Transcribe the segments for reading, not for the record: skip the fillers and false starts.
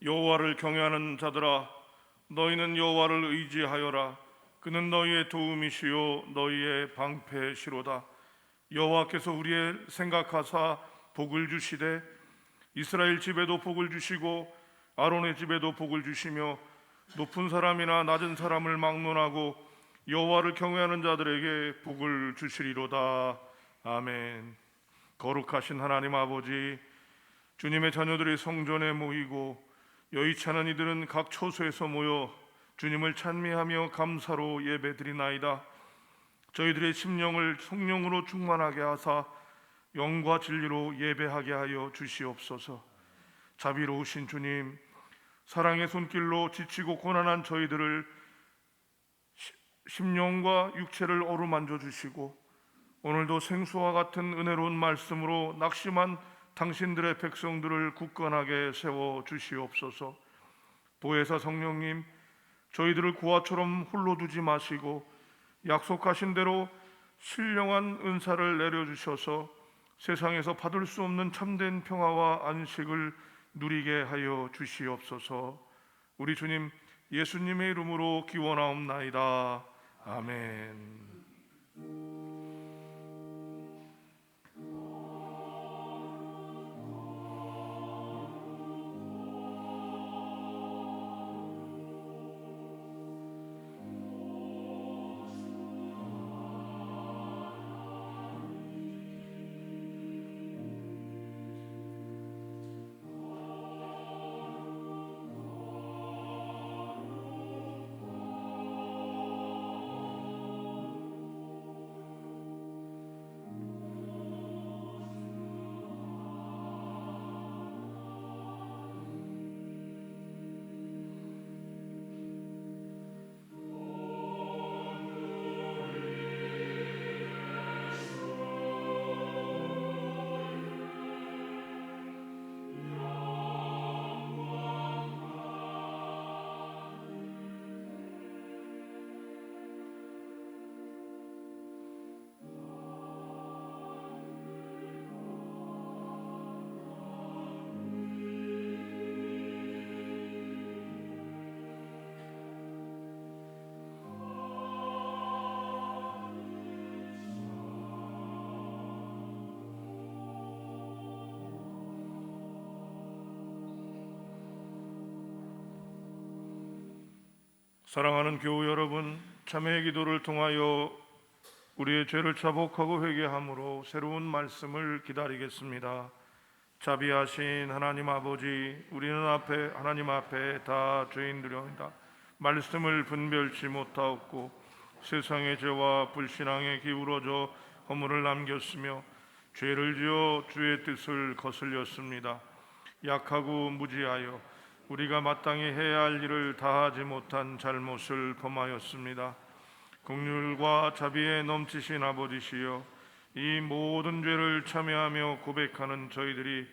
여호와를 경외하는 자들아, 너희는 여호와를 의지하여라. 그는 너희의 도움이시요 너희의 방패시로다. 여호와께서 우리의 생각하사 복을 주시되 이스라엘 집에도 복을 주시고 아론의 집에도 복을 주시며 높은 사람이나 낮은 사람을 막론하고 여호와를 경외하는 자들에게 복을 주시리로다. 아멘. 거룩하신 하나님 아버지, 주님의 자녀들이 성전에 모이고 여의치 않은 이들은 각 처소에서 모여 주님을 찬미하며 감사로 예배드리나이다. 저희들의 심령을 성령으로 충만하게 하사 영과 진리로 예배하게 하여 주시옵소서. 자비로우신 주님, 사랑의 손길로 지치고 고난한 저희들을 심령과 육체를 어루만져 주시고 오늘도 생수와 같은 은혜로운 말씀으로 낙심한 당신들의 백성들을 굳건하게 세워 주시옵소서. 보혜사 성령님, 저희들을 고아처럼 홀로 두지 마시고 약속하신 대로 신령한 은사를 내려주셔서 세상에서 받을 수 없는 참된 평화와 안식을 누리게 하여 주시옵소서. 우리 주님 예수님의 이름으로 기원하옵나이다. 아멘. 사랑하는 교우 여러분, 참회의 기도를 통하여 우리의 죄를 자복하고 회개함으로 새로운 말씀을 기다리겠습니다. 자비하신 하나님 아버지, 우리는 하나님 앞에 다 죄인들이옵니다. 말씀을 분별치 못하옵고 세상의 죄와 불신앙에 기울어져 허물을 남겼으며 죄를 지어 주의 뜻을 거슬렸습니다. 약하고 무지하여 우리가 마땅히 해야 할 일을 다하지 못한 잘못을 범하였습니다. 긍휼과 자비에 넘치신 아버지시여, 이 모든 죄를 참여하며 고백하는 저희들이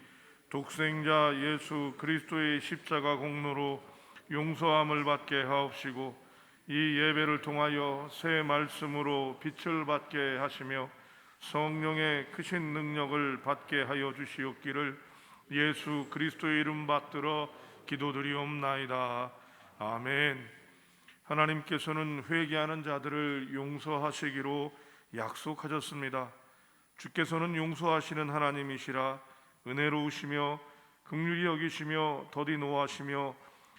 독생자 예수 그리스도의 십자가 공로로 용서함을 받게 하옵시고 이 예배를 통하여 새 말씀으로 빛을 받게 하시며 성령의 크신 능력을 받게 하여 주시옵기를 예수 그리스도의 이름 받들어 기도드리옵나이다. 아멘. 하나님께서는 회개하는 자들을 용서하시기로 약속하셨습니다. 주께서는 용서하시는 하나님이시라 은혜로우시며 긍휼히 여기시며 더디 노하시며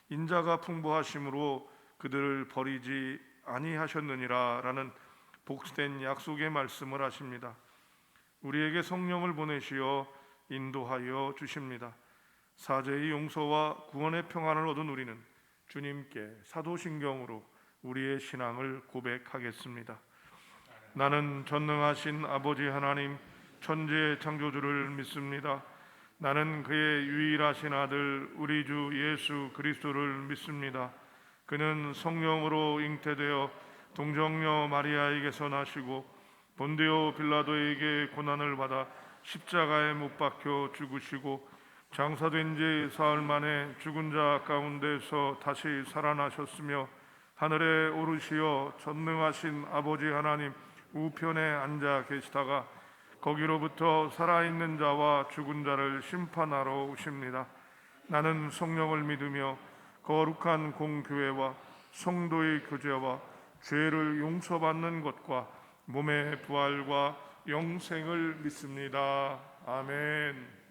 인자가 풍부하심으로 그들을 버리지 아니하셨느니라 라는 복된 약속의 말씀을 하십니다. 우리에게 성령을 보내시어 인도하여 주십니다. 사죄의 용서와 구원의 평안을 얻은 우리는 주님께 사도신경으로 우리의 신앙을 고백하겠습니다. 나는 전능하신 아버지 하나님 천지의 창조주를 믿습니다. 나는 그의 유일하신 아들 우리 주 예수 그리스도를 믿습니다. 그는 성령으로 잉태되어 동정녀 마리아에게서 나시고 본디오 빌라도에게 고난을 받아 십자가에 못 박혀 죽으시고 장사된 지 사흘 만에 죽은 자 가운데서 다시 살아나셨으며 하늘에 오르시어 전능하신 아버지 하나님 우편에 앉아 계시다가 거기로부터 살아있는 자와 죽은 자를 심판하러 오십니다. 나는 성령을 믿으며 거룩한 공교회와 성도의 교제와 죄를 용서받는 것과 몸의 부활과 영생을 믿습니다. 아멘.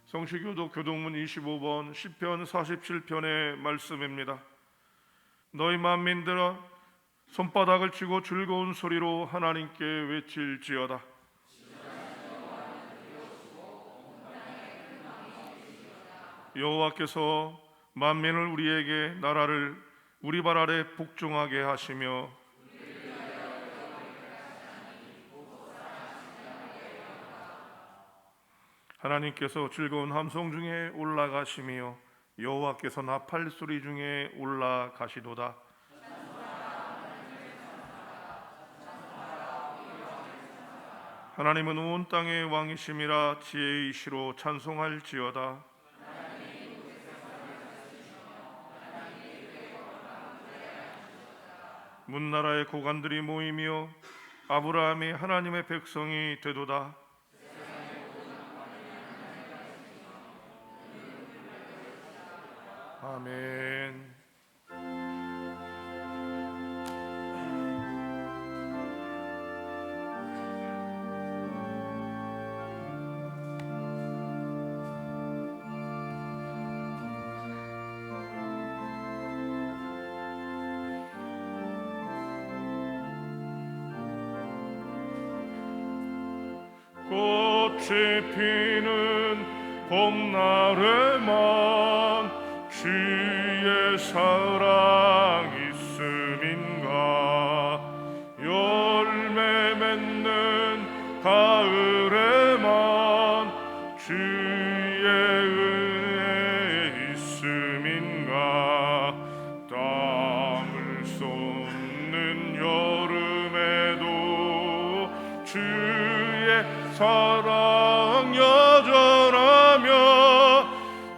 성시교도 교동문 25번 시편 47편의 말씀입니다. 너희 만민들아 손바닥을 치고 즐거운 소리로 하나님께 외칠지어다. 여호와께서 만민을 우리에게 나라를 우리 발 아래 복종하게 하시며 하나님께서 즐거운 함성 중에 올라가시며 여호와께서 나팔 소리 중에 올라가시도다. 하나님은 온 땅의 왕이심이라 지혜이시로 찬송할지어다. 문나라의 고관들이 모이며 아브라함이 하나님의 백성이 되도다. 아멘. 꽃이 피는 봄날에만 주의 사랑 있음인가. 열매 맺는 가을에만 주의 은혜 있음인가. 땀을 쏟는 여름에도 주의 사랑 여전하며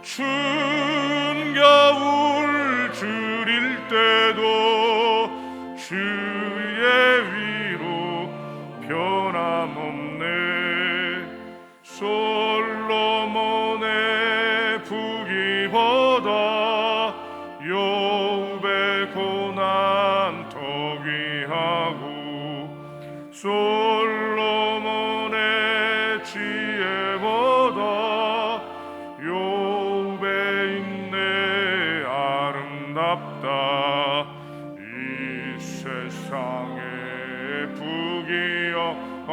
추운 겨울 줄일 때도 주의 위로 변함없네. 솔로몬의 부귀보다 욥의 고난 더 귀하고 솔로몬의 지혜보다 욥의 인내 아름답다. 이 세상의 부귀영화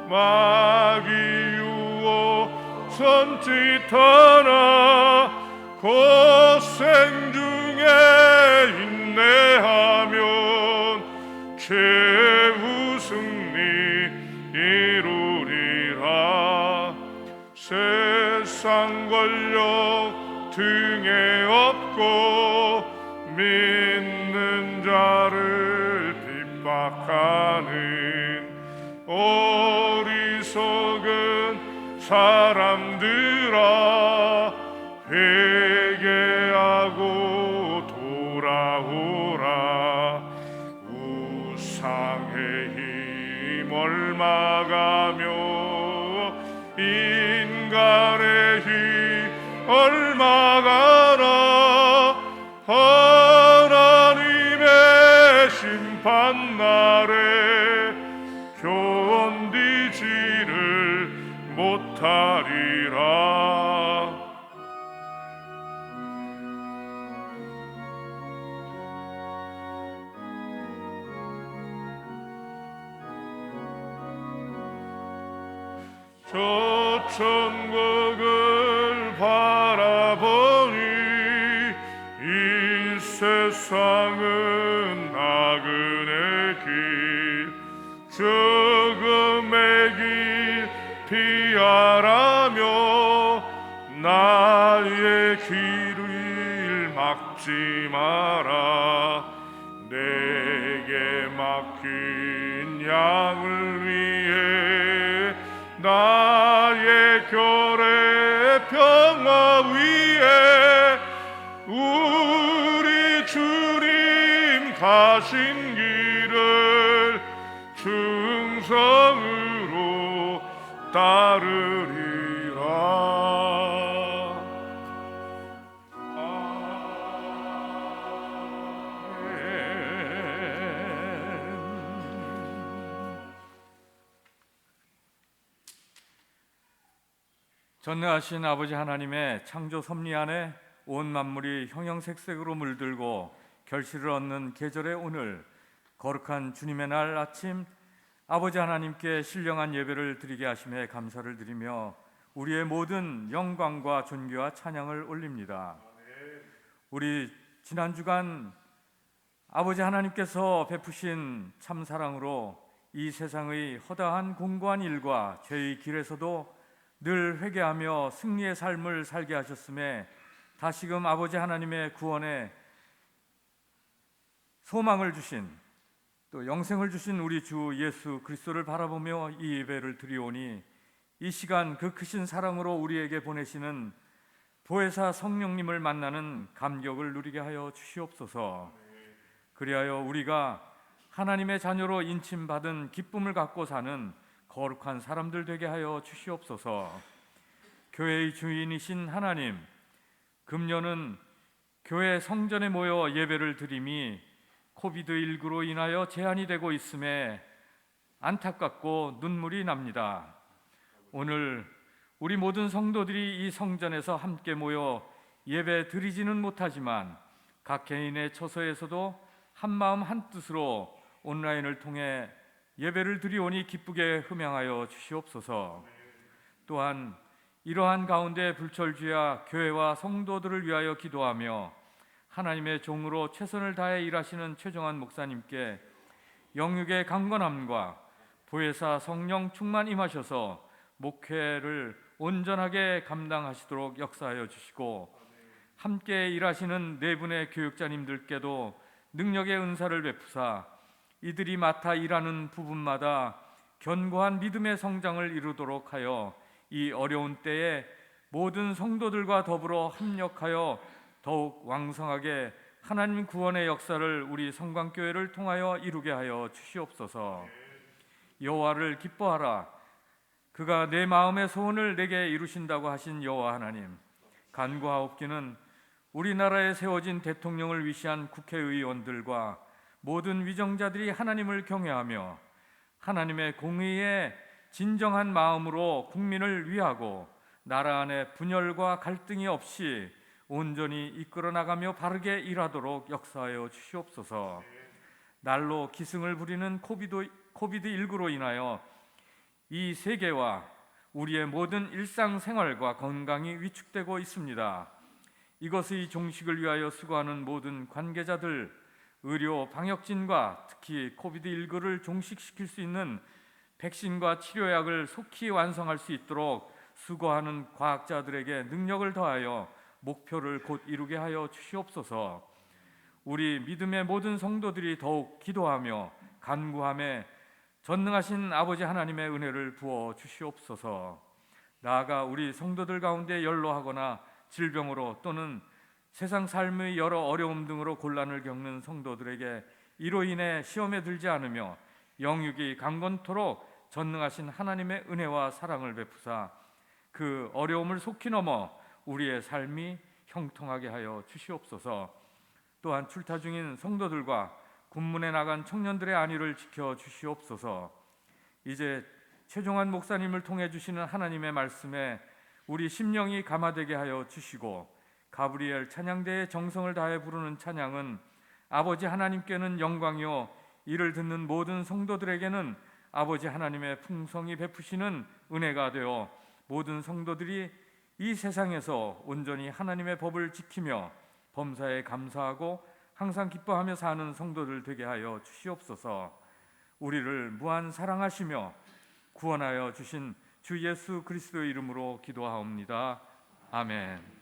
마귀 유혹 선짓하나 고생 중에 인내하면 최후 승리 이루리라. 세상 권력 등에 업고 믿는 자를 핍박하는 어리석은 사람들아 회개하고 돌아오라. 우상의 힘 얽매가며 인간의 힘 얽매가나 하나님의 심판날에 견디지를 못하리라. 저 천국을 바라보니 이 세상은 나그네 길 죽음의 길 피하라며 나의 길을 막지 마라. 내게 맡긴 양을 위해 나의 결의 평화 위에 우리 주님 가신 길을 충성으로 따르리라. 전능하신 아버지 하나님의 창조 섭리 안에 온 만물이 형형색색으로 물들고 결실을 얻는 계절의 오늘, 거룩한 주님의 날 아침, 아버지 하나님께 신령한 예배를 드리게 하심에 감사를 드리며 우리의 모든 영광과 존귀와 찬양을 올립니다. 우리 지난 주간 아버지 하나님께서 베푸신 참 사랑으로 이 세상의 허다한 공고한 일과 죄의 길에서도 늘 회개하며 승리의 삶을 살게 하셨음에 다시금 아버지 하나님의 구원에 소망을 주신, 또 영생을 주신 우리 주 예수 그리스도를 바라보며 이 예배를 드리오니 이 시간 그 크신 사랑으로 우리에게 보내시는 보혜사 성령님을 만나는 감격을 누리게 하여 주시옵소서. 그리하여 우리가 하나님의 자녀로 인침받은 기쁨을 갖고 사는 거룩한 사람들 되게 하여 주시옵소서. 교회의 주인이신 하나님, 금년은 교회 성전에 모여 예배를 드림이 코비드19로 인하여 제한이 되고 있음에 안타깝고 눈물이 납니다. 오늘 우리 모든 성도들이 이 성전에서 함께 모여 예배 드리지는 못하지만 각 개인의 처소에서도 한마음 한뜻으로 온라인을 통해 예배를 드리오니 기쁘게 흠양하여 주시옵소서. 또한 이러한 가운데 불철주야 교회와 성도들을 위하여 기도하며 하나님의 종으로 최선을 다해 일하시는 최정환 목사님께 영육의 강건함과 보혜사 성령 충만 임하셔서 목회를 온전하게 감당하시도록 역사하여 주시고 함께 일하시는 네 분의 교육자님들께도 능력의 은사를 베푸사 이들이 맡아 일하는 부분마다 견고한 믿음의 성장을 이루도록 하여 이 어려운 때에 모든 성도들과 더불어 협력하여 더욱 왕성하게 하나님 구원의 역사를 우리 성광교회를 통하여 이루게 하여 주시옵소서. 여호와를 기뻐하라. 그가 내 마음의 소원을 내게 이루신다고 하신 여호와 하나님, 간구하옵기는 우리나라에 세워진 대통령을 위시한 국회의원들과 모든 위정자들이 하나님을 경외하며 하나님의 공의에 진정한 마음으로 국민을 위하고 나라 안에 분열과 갈등이 없이 온전히 이끌어 나가며 바르게 일하도록 역사하여 주시옵소서. 날로 기승을 부리는 코비드19로 인하여 이 세계와 우리의 모든 일상생활과 건강이 위축되고 있습니다. 이것의 종식을 위하여 수고하는 모든 관계자들, 의료 방역진과 특히 코비드19를 종식시킬 수 있는 백신과 치료약을 속히 완성할 수 있도록 수고하는 과학자들에게 능력을 더하여 목표를 곧 이루게 하여 주시옵소서. 우리 믿음의 모든 성도들이 더욱 기도하며 간구하며 전능하신 아버지 하나님의 은혜를 부어 주시옵소서. 나아가 우리 성도들 가운데 연로하거나 질병으로 또는 세상 삶의 여러 어려움 등으로 곤란을 겪는 성도들에게 이로 인해 시험에 들지 않으며 영육이 강건토록 전능하신 하나님의 은혜와 사랑을 베푸사 그 어려움을 속히 넘어 우리의 삶이 형통하게 하여 주시옵소서. 또한 출타 중인 성도들과 군문에 나간 청년들의 안위를 지켜 주시옵소서. 이제 최종환 목사님을 통해 주시는 하나님의 말씀에 우리 심령이 감화되게 하여 주시고 가브리엘 찬양대의 정성을 다해 부르는 찬양은 아버지 하나님께는 영광이요 이를 듣는 모든 성도들에게는 아버지 하나님의 풍성히 베푸시는 은혜가 되어 모든 성도들이 이 세상에서 온전히 하나님의 법을 지키며 범사에 감사하고 항상 기뻐하며 사는 성도들 되게 하여 주시옵소서. 우리를 무한 사랑하시며 구원하여 주신 주 예수 그리스도의 이름으로 기도하옵니다. 아멘.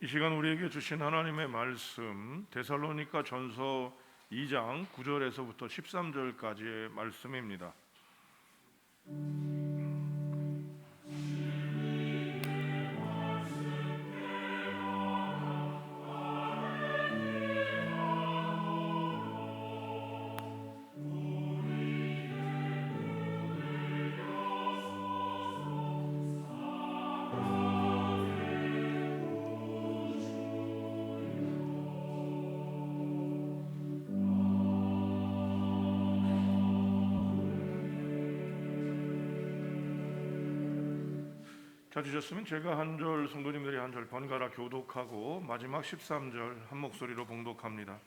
이 시간 우리에게 주신 하나님의 말씀 데살로니가 전서 2장 9절에서부터 13절까지의 말씀입니다. 찾으셨으면 제가 한 절, 성도님들이 한 절 번갈아 교독하고 마지막 13절 한 목소리로 봉독합니다.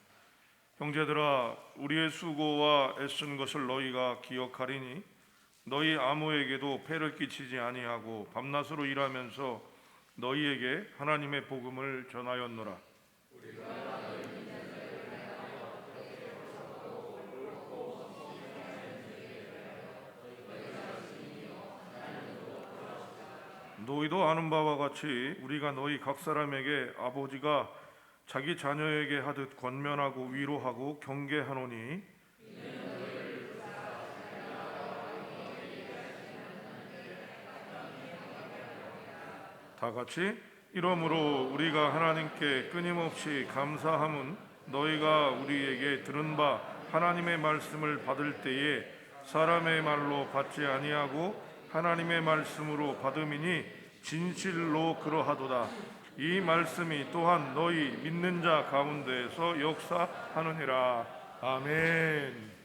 형제들아, 우리의 수고와 애쓴 것을 너희가 기억하리니 너희 아무에게도 폐를 끼치지 아니하고 밤낮으로 일하면서 너희에게 하나님의 복음을 전하였노라. 너희도 아는 바와 같이 우리가 너희 각 사람에게 아버지가 자기 자녀에게 하듯 권면하고 위로하고 경계하노니 다 같이 이러므로 우리가 하나님께 끊임없이 감사함은 너희가 우리에게 들은 바 하나님의 말씀을 받을 때에 사람의 말로 받지 아니하고 하나님의 말씀으로 받음이니 진실로 그러하도다. 이 말씀이 또한 너희 믿는 자 가운데에서 역사하느니라. 아멘.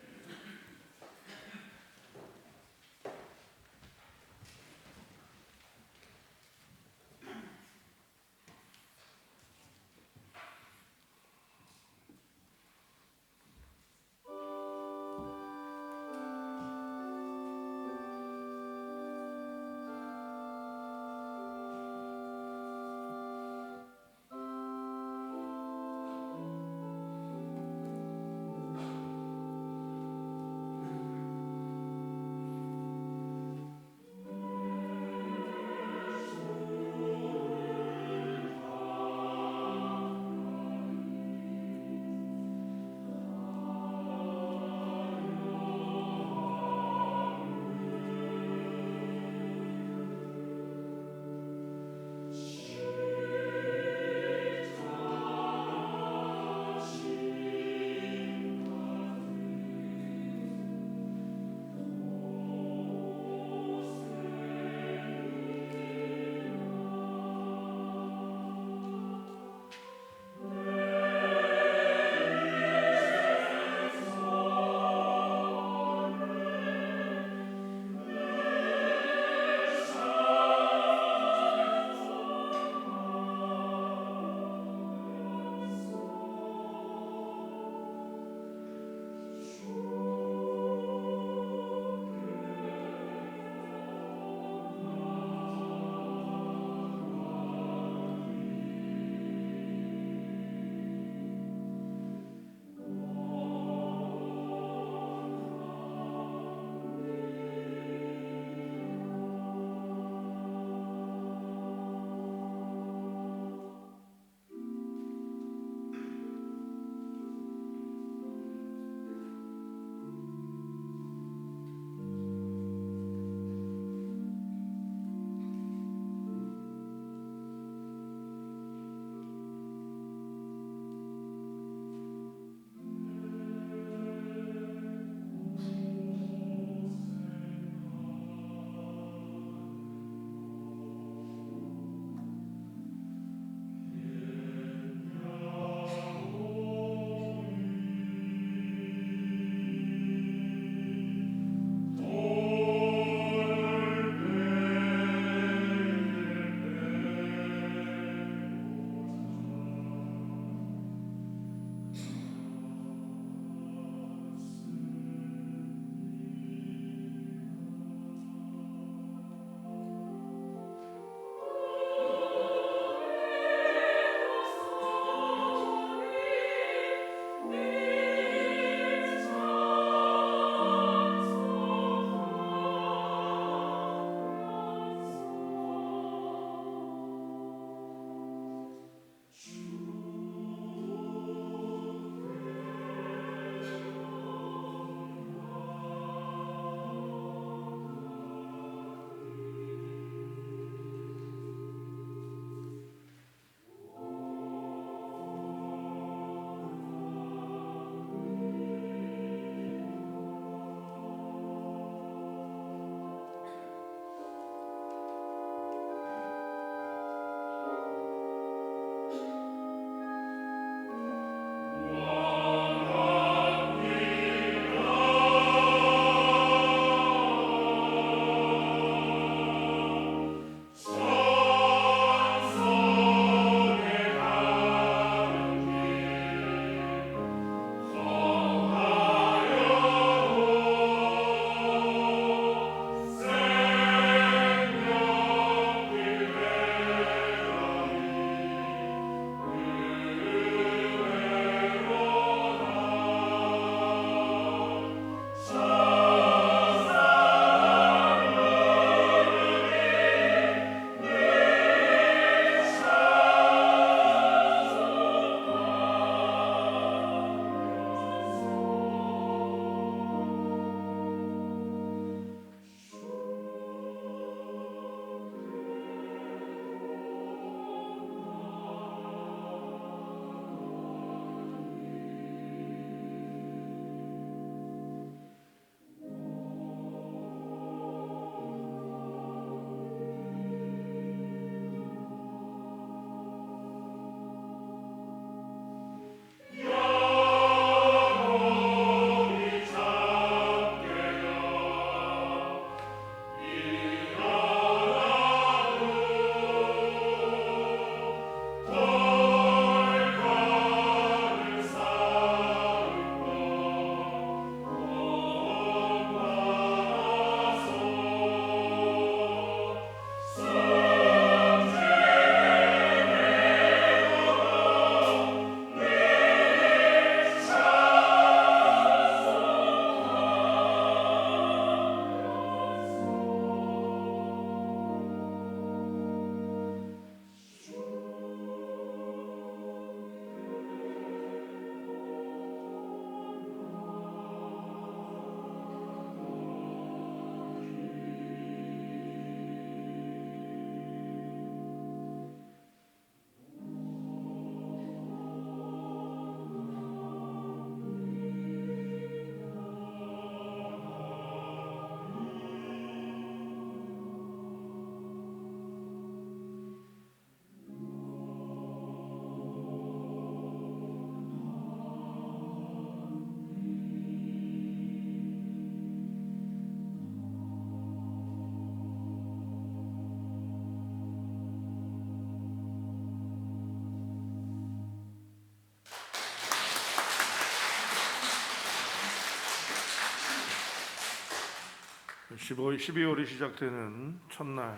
12월이 시작되는 첫날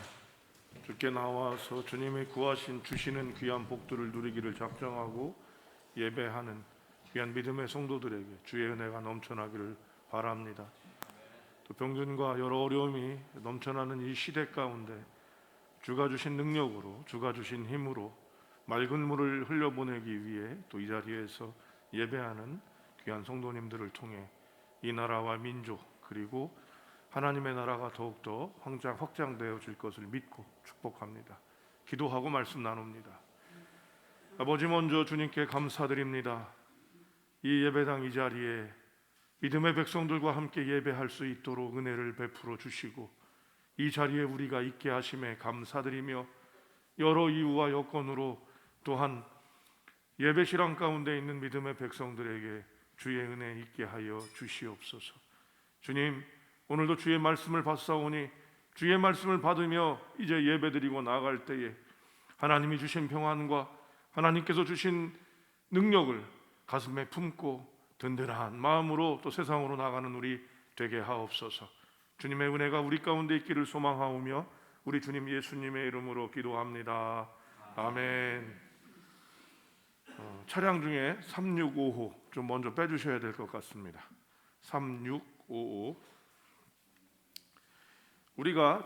주께 나와서 주님의 구하신 주시는 귀한 복들을 누리기를 작정하고 예배하는 귀한 믿음의 성도들에게 주의 은혜가 넘쳐나기를 바랍니다. 또 병균과 여러 어려움이 넘쳐나는 이 시대 가운데 주가 주신 능력으로, 주가 주신 힘으로 맑은 물을 흘려보내기 위해 또 이 자리에서 예배하는 귀한 성도님들을 통해 이 나라와 민족 그리고 하나님의 나라가 더욱더 확장되어질 것을 믿고 축복합니다. 기도하고 말씀 나눕니다. 아버지, 먼저 주님께 감사드립니다. 이 예배당 이 자리에 믿음의 백성들과 함께 예배할 수 있도록 은혜를 베풀어 주시고 이 자리에 우리가 있게 하심에 감사드리며 여러 이유와 여건으로 또한 예배실황 가운데 있는 믿음의 백성들에게 주의 은혜 있게 하여 주시옵소서. 주님, 오늘도 주의 말씀을 받사오니 주의 말씀을 받으며 이제 예배드리고 나아갈 때에 하나님이 주신 평안과 하나님께서 주신 능력을 가슴에 품고 든든한 마음으로 또 세상으로 나가는 우리 되게 하옵소서. 주님의 은혜가 우리 가운데 있기를 소망하오며 우리 주님 예수님의 이름으로 기도합니다. 아멘. 차량 중에 3655 좀 먼저 빼주셔야 될 것 같습니다. 3655. 우리가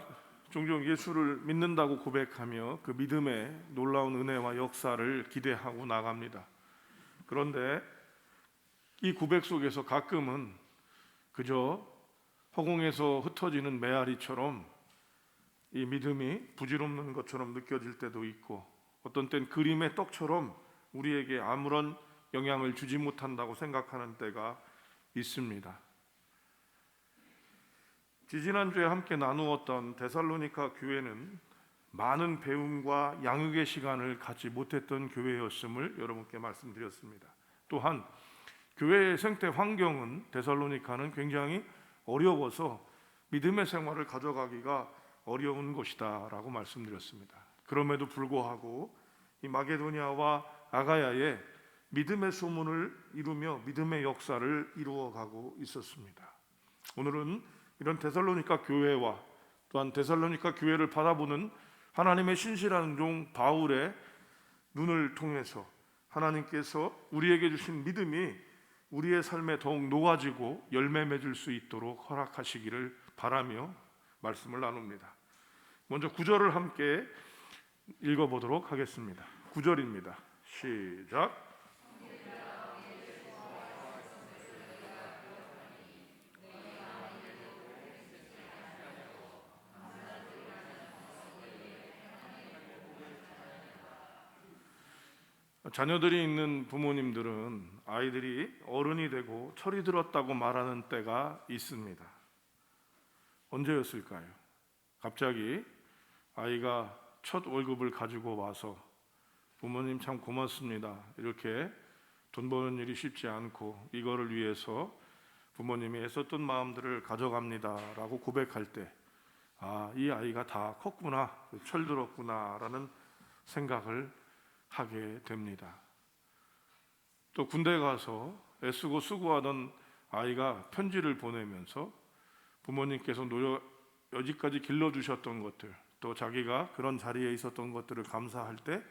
종종 예수를 믿는다고 고백하며 그 믿음의 놀라운 은혜와 역사를 기대하고 나갑니다. 그런데 이 고백 속에서 가끔은 그저 허공에서 흩어지는 메아리처럼 이 믿음이 부질없는 것처럼 느껴질 때도 있고 어떤 땐 그림의 떡처럼 우리에게 아무런 영향을 주지 못한다고 생각하는 때가 있습니다. 지지난주에 함께 나누었던 데살로니가 교회는 많은 배움과 양육의 시간을 갖지 못했던 교회였음을 여러분께 말씀드렸습니다. 또한 교회의 생태 환경은 데살로니가는 굉장히 어려워서 믿음의 생활을 가져가기가 어려운 곳이다 라고 말씀드렸습니다. 그럼에도 불구하고 이 마게도니아와 아가야에 믿음의 소문을 이루며 믿음의 역사를 이루어가고 있었습니다. 오늘은 이런 데살로니가 교회와 또한 데살로니가 교회를 바라보는 하나님의 신실한 종 바울의 눈을 통해서 하나님께서 우리에게 주신 믿음이 우리의 삶에 더욱 녹아지고 열매 맺을 수 있도록 허락하시기를 바라며 말씀을 나눕니다. 먼저 9절을 함께 읽어보도록 하겠습니다. 9절입니다. 시작. 자녀들이 있는 부모님들은 아이들이 어른이 되고 철이 들었다고 말하는 때가 있습니다. 언제였을까요? 갑자기 아이가 첫 월급을 가지고 와서 부모님 참 고맙습니다. 이렇게 돈 버는 일이 쉽지 않고 이거를 위해서 부모님이 애썼던 마음들을 가져갑니다 라고 고백할 때 이 아이가 다 컸구나, 철들었구나 라는 생각을 하게 됩니다. 또 군대 가서 애쓰고 수고하던 아이가 편지를 보내면서 부모님께서 여지까지 길러주셨던 것들, 또 자기가 그런 자리에 있었던 것들을 감사할 때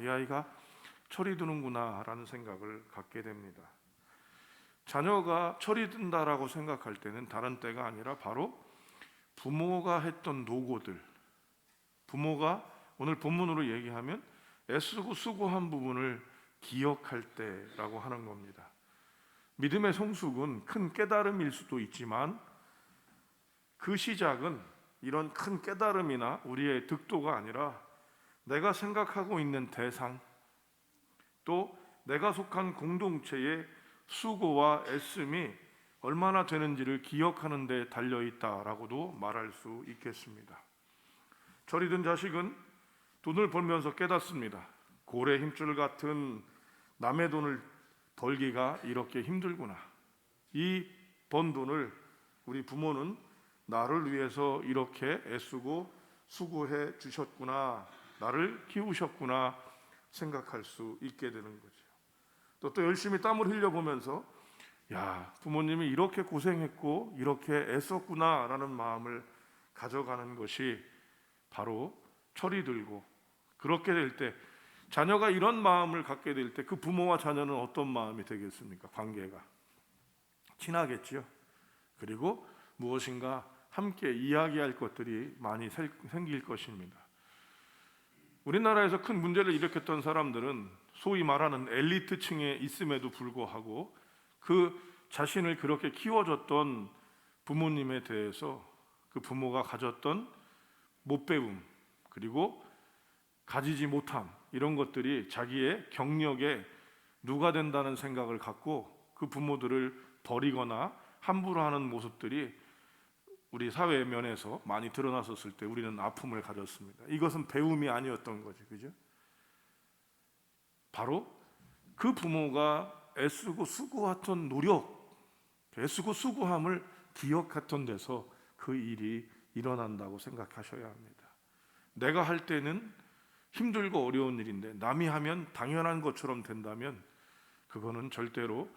이 아이가 철이 드는구나 라는 생각을 갖게 됩니다. 자녀가 철이 든다라고 생각할 때는 다른 때가 아니라 바로 부모가 했던 노고들, 부모가 오늘 본문으로 얘기하면 애쓰고 수고한 부분을 기억할 때라고 하는 겁니다. 믿음의 성숙은 큰 깨달음일 수도 있지만 그 시작은 이런 큰 깨달음이나 우리의 득도가 아니라 내가 생각하고 있는 대상, 또 내가 속한 공동체의 수고와 애씀이 얼마나 되는지를 기억하는 데 달려있다라고도 말할 수 있겠습니다. 철이 든 자식은 돈을 벌면서 깨닫습니다. 고래 힘줄 같은 남의 돈을 벌기가 이렇게 힘들구나. 이 번 돈을 우리 부모는 나를 위해서 이렇게 애쓰고 수고해 주셨구나, 나를 키우셨구나 생각할 수 있게 되는 거죠. 또 열심히 땀을 흘려보면서 야, 부모님이 이렇게 고생했고 이렇게 애썼구나라는 마음을 가져가는 것이 바로 철이 들고, 그렇게 될 때, 자녀가 이런 마음을 갖게 될 때 그 부모와 자녀는 어떤 마음이 되겠습니까? 관계가 친하겠지요. 그리고 무엇인가 함께 이야기할 것들이 많이 생길 것입니다. 우리나라에서 큰 문제를 일으켰던 사람들은 소위 말하는 엘리트층에 있음에도 불구하고 그 자신을 그렇게 키워줬던 부모님에 대해서 그 부모가 가졌던 못 배움, 그리고 가지지 못함, 이런 것들이 자기의 경력에 누가 된다는 생각을 갖고 그 부모들을 버리거나 함부로 하는 모습들이 우리 사회 면에서 많이 드러났었을 때 우리는 아픔을 가졌습니다. 이것은 배움이 아니었던 거죠, 그죠? 바로 그 부모가 애쓰고 수고했던 노력, 애쓰고 수고함을 기억했던 데서 그 일이 일어난다고 생각하셔야 합니다. 내가 할 때는 힘들고 어려운 일인데 남이 하면 당연한 것처럼 된다면 그거는 절대로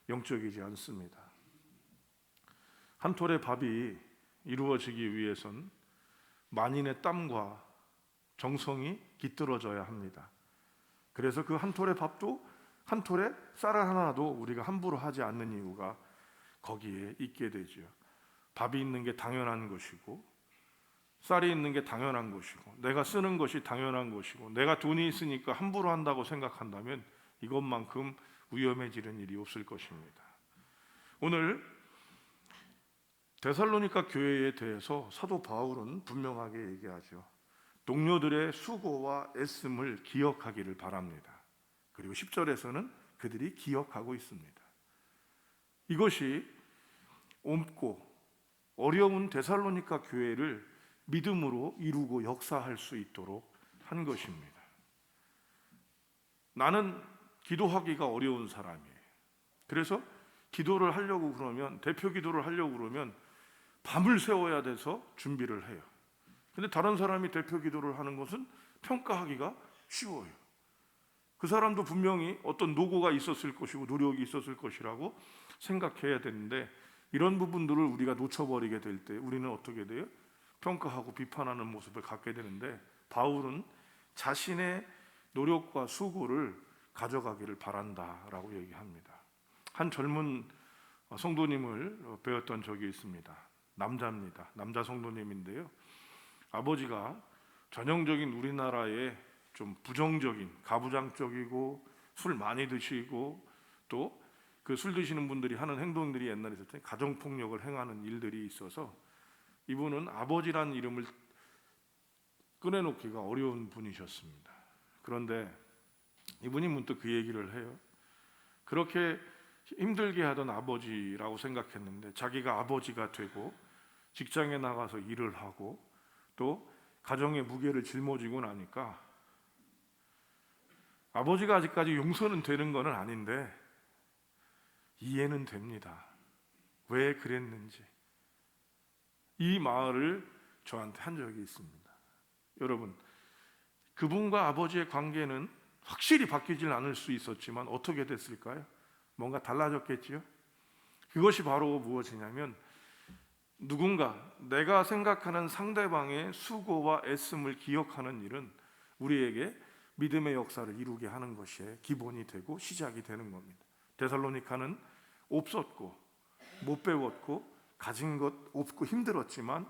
영적이지 않습니다. 한 톨의 밥이 이루어지기 위해선 만인의 땀과 정성이 깃들어져야 합니다. 그래서 그 한 톨의 밥도, 한 톨의 쌀 하나도 우리가 함부로 하지 않는 이유가 거기에 있게 되죠. 밥이 있는 게 당연한 것이고, 쌀이 있는 게 당연한 것이고, 내가 쓰는 것이 당연한 것이고, 내가 돈이 있으니까 함부로 한다고 생각한다면 이것만큼 위험해지는 일이 없을 것입니다. 오늘 데살로니가 교회에 대해서 사도 바울은 분명하게 얘기하죠. 동료들의 수고와 애씀을 기억하기를 바랍니다. 그리고 10절에서는 그들이 기억하고 있습니다. 이것이 옮고 어려운 데살로니가 교회를 믿음으로 이루고 역사할 수 있도록 한 것입니다. 나는 기도하기가 어려운 사람이에요. 그래서 기도를 하려고 그러면, 대표 기도를 하려고 그러면 밤을 새워야 돼서 준비를 해요. 근데 다른 사람이 대표 기도를 하는 것은 평가하기가 쉬워요. 그 사람도 분명히 어떤 노고가 있었을 것이고 노력이 있었을 것이라고 생각해야 되는데, 이런 부분들을 우리가 놓쳐버리게 될 때 우리는 어떻게 돼요? 평가하고 비판하는 모습을 갖게 되는데, 바울은 자신의 노력과 수고를 가져가기를 바란다라고 얘기합니다. 한 젊은 성도님을 배웠던 적이 있습니다. 남자입니다. 남자 성도님인데요, 아버지가 전형적인 우리나라의 좀 부정적인, 가부장적이고 술 많이 드시고 또 그 술 드시는 분들이 하는 행동들이 옛날에 있었을 때 가정폭력을 행하는 일들이 있어서 이분은 아버지란 이름을 꺼내놓기가 어려운 분이셨습니다. 그런데 이분이 문득 그 얘기를 해요. 그렇게 힘들게 하던 아버지라고 생각했는데 자기가 아버지가 되고 직장에 나가서 일을 하고 또 가정의 무게를 짊어지고 나니까 아버지가 아직까지 용서는 되는 건 아닌데 이해는 됩니다. 왜 그랬는지. 이 말을 저한테 한 적이 있습니다. 여러분, 그분과 아버지의 관계는 확실히 바뀌질 않을 수 있었지만 어떻게 됐을까요? 뭔가 달라졌겠지요? 그것이 바로 무엇이냐면, 누군가 내가 생각하는 상대방의 수고와 애씀을 기억하는 일은 우리에게 믿음의 역사를 이루게 하는 것이 기본이 되고 시작이 되는 겁니다. 데살로니가는 없었고 못 배웠고 가진 것 없고 힘들었지만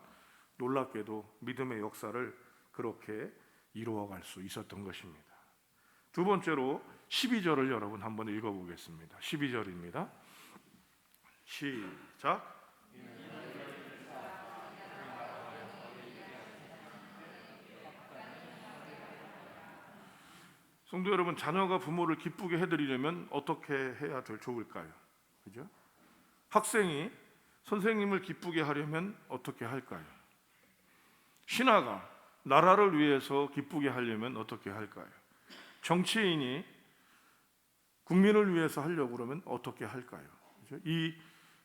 놀랍게도 믿음의 역사를 그렇게 이루어갈 수 있었던 것입니다. 두 번째로 12절을 여러분 한번 읽어보겠습니다. 12절입니다. 시작. 성도 여러분, 자녀가 부모를 기쁘게 해드리려면 어떻게 해야 좋을까요? 그죠? 학생이 선생님을 기쁘게 하려면 어떻게 할까요? 신하가 나라를 위해서 기쁘게 하려면 어떻게 할까요? 정치인이 국민을 위해서 하려고 그러면 어떻게 할까요? 그죠? 이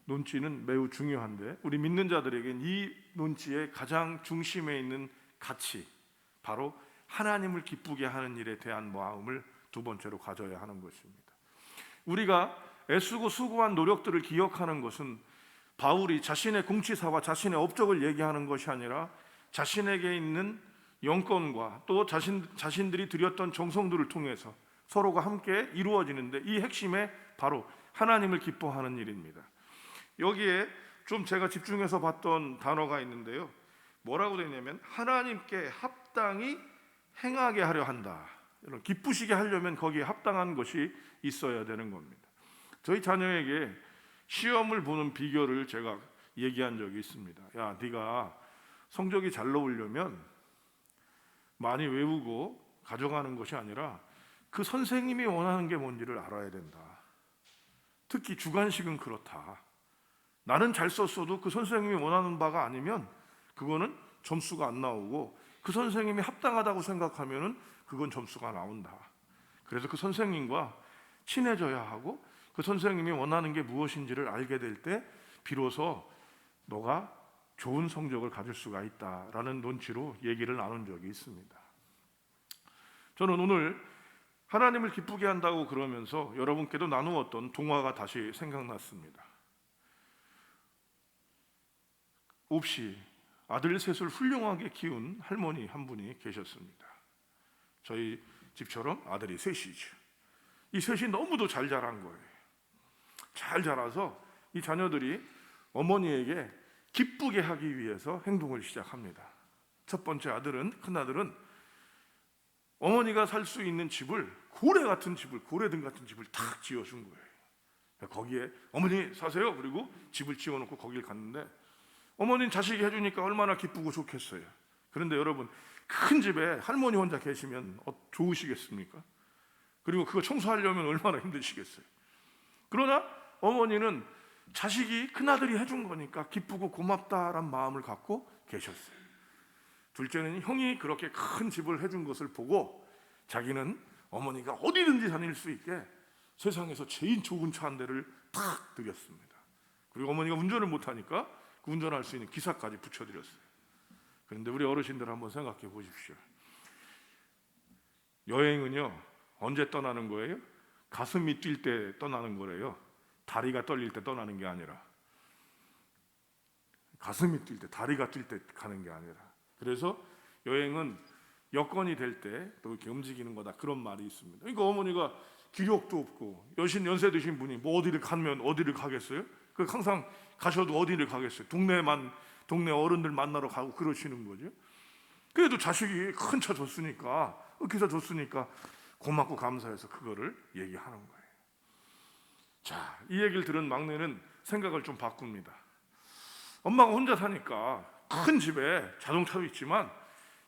논지는 매우 중요한데 우리 믿는 자들에겐 이 논지의 가장 중심에 있는 가치, 바로 하나님을 기쁘게 하는 일에 대한 마음을 두 번째로 가져야 하는 것입니다. 우리가 애쓰고 수고한 노력들을 기억하는 것은 바울이 자신의 공치사와 자신의 업적을 얘기하는 것이 아니라 자신에게 있는 영권과 또 자신들이 드렸던 정성들을 통해서 서로가 함께 이루어지는데, 이 핵심에 바로 하나님을 기뻐하는 일입니다. 여기에 좀 제가 집중해서 봤던 단어가 있는데요, 뭐라고 되냐면 하나님께 합당히 행하게 하려 한다. 기쁘시게 하려면 거기에 합당한 것이 있어야 되는 겁니다. 저희 자녀에게 시험을 보는 비결을 제가 얘기한 적이 있습니다. 야, 네가 성적이 잘 나오려면 많이 외우고 가져가는 것이 아니라 그 선생님이 원하는 게 뭔지를 알아야 된다. 특히 주관식은 그렇다. 나는 잘 썼어도 그 선생님이 원하는 바가 아니면 그거는 점수가 안 나오고, 그 선생님이 합당하다고 생각하면은 그건 점수가 나온다. 그래서 그 선생님과 친해져야 하고 그 선생님이 원하는 게 무엇인지를 알게 될 때 비로소 너가 좋은 성적을 가질 수가 있다라는 논지로 얘기를 나눈 적이 있습니다. 저는 오늘 하나님을 기쁘게 한다고 그러면서 여러분께도 나누었던 동화가 다시 생각났습니다. 옵시 아들 셋을 훌륭하게 키운 할머니 한 분이 계셨습니다. 저희 집처럼 아들이 셋이죠. 이 셋이 너무도 잘 자란 거예요. 잘 자라서 이 자녀들이 어머니에게 기쁘게 하기 위해서 행동을 시작합니다. 첫 번째 아들은, 큰아들은 어머니가 살 수 있는 집을, 고래 같은 집을, 고래등 같은 집을 탁 지어준 거예요. 거기에 어머니 사세요. 그리고 집을 지어놓고 거길 갔는데, 어머니는 자식이 해주니까 얼마나 기쁘고 좋겠어요. 그런데 여러분, 큰 집에 할머니 혼자 계시면 좋으시겠습니까? 그리고 그거 청소하려면 얼마나 힘드시겠어요. 그러나 어머니는 자식이, 큰아들이 해준 거니까 기쁘고 고맙다란 마음을 갖고 계셨어요. 둘째는 형이 그렇게 큰 집을 해준 것을 보고 자기는 어머니가 어디든지 다닐 수 있게 세상에서 제일 좋은 차 한 대를 탁 드렸습니다. 그리고 어머니가 운전을 못하니까 그 운전할 수 있는 기사까지 붙여드렸어요. 그런데 우리 어르신들 한번 생각해 보십시오. 여행은요, 언제 떠나는 거예요? 가슴이 뛸 때 떠나는 거래요. 다리가 떨릴 때 떠나는 게 아니라, 가슴이 뛸 때, 다리가 뛸 때 가는 게 아니라. 그래서 여행은 여건이 될 때 또 이렇게 움직이는 거다, 그런 말이 있습니다. 그러니까 어머니가 기력도 없고 연세 드신 분이 뭐 어디를 가면 어디를 가겠어요? 그 항상 가셔도 어디를 가겠어요? 동네 어른들 만나러 가고 그러시는 거죠. 그래도 자식이 큰 차 줬으니까, 기사 줬으니까 고맙고 감사해서 그거를 얘기하는 거예요. 자, 이 얘기를 들은 막내는 생각을 좀 바꿉니다. 엄마가 혼자 사니까 큰 집에 자동차도 있지만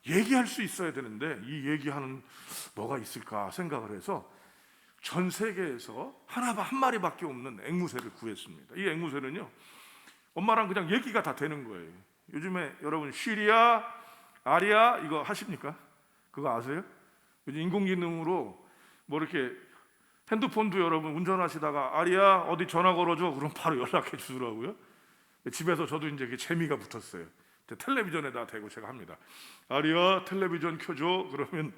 얘기할 수 있어야 되는데 이 얘기하는 뭐가 있을까 생각을 해서 전 세계에서 한 마리밖에 없는 앵무새를 구했습니다. 이 앵무새는요, 엄마랑 그냥 얘기가 다 되는 거예요. 요즘에 여러분 쉬리야, 아리야 이거 하십니까? 그거 아세요? 요즘 인공지능으로 뭐 이렇게 핸드폰도 여러분 운전하시다가 아리야 어디 전화 걸어줘, 그럼 바로 연락해 주더라고요. 집에서 저도 이제 그 재미가 붙었어요. 텔레비전에다 대고 제가 합니다. 아리야 텔레비전 켜줘. 그러면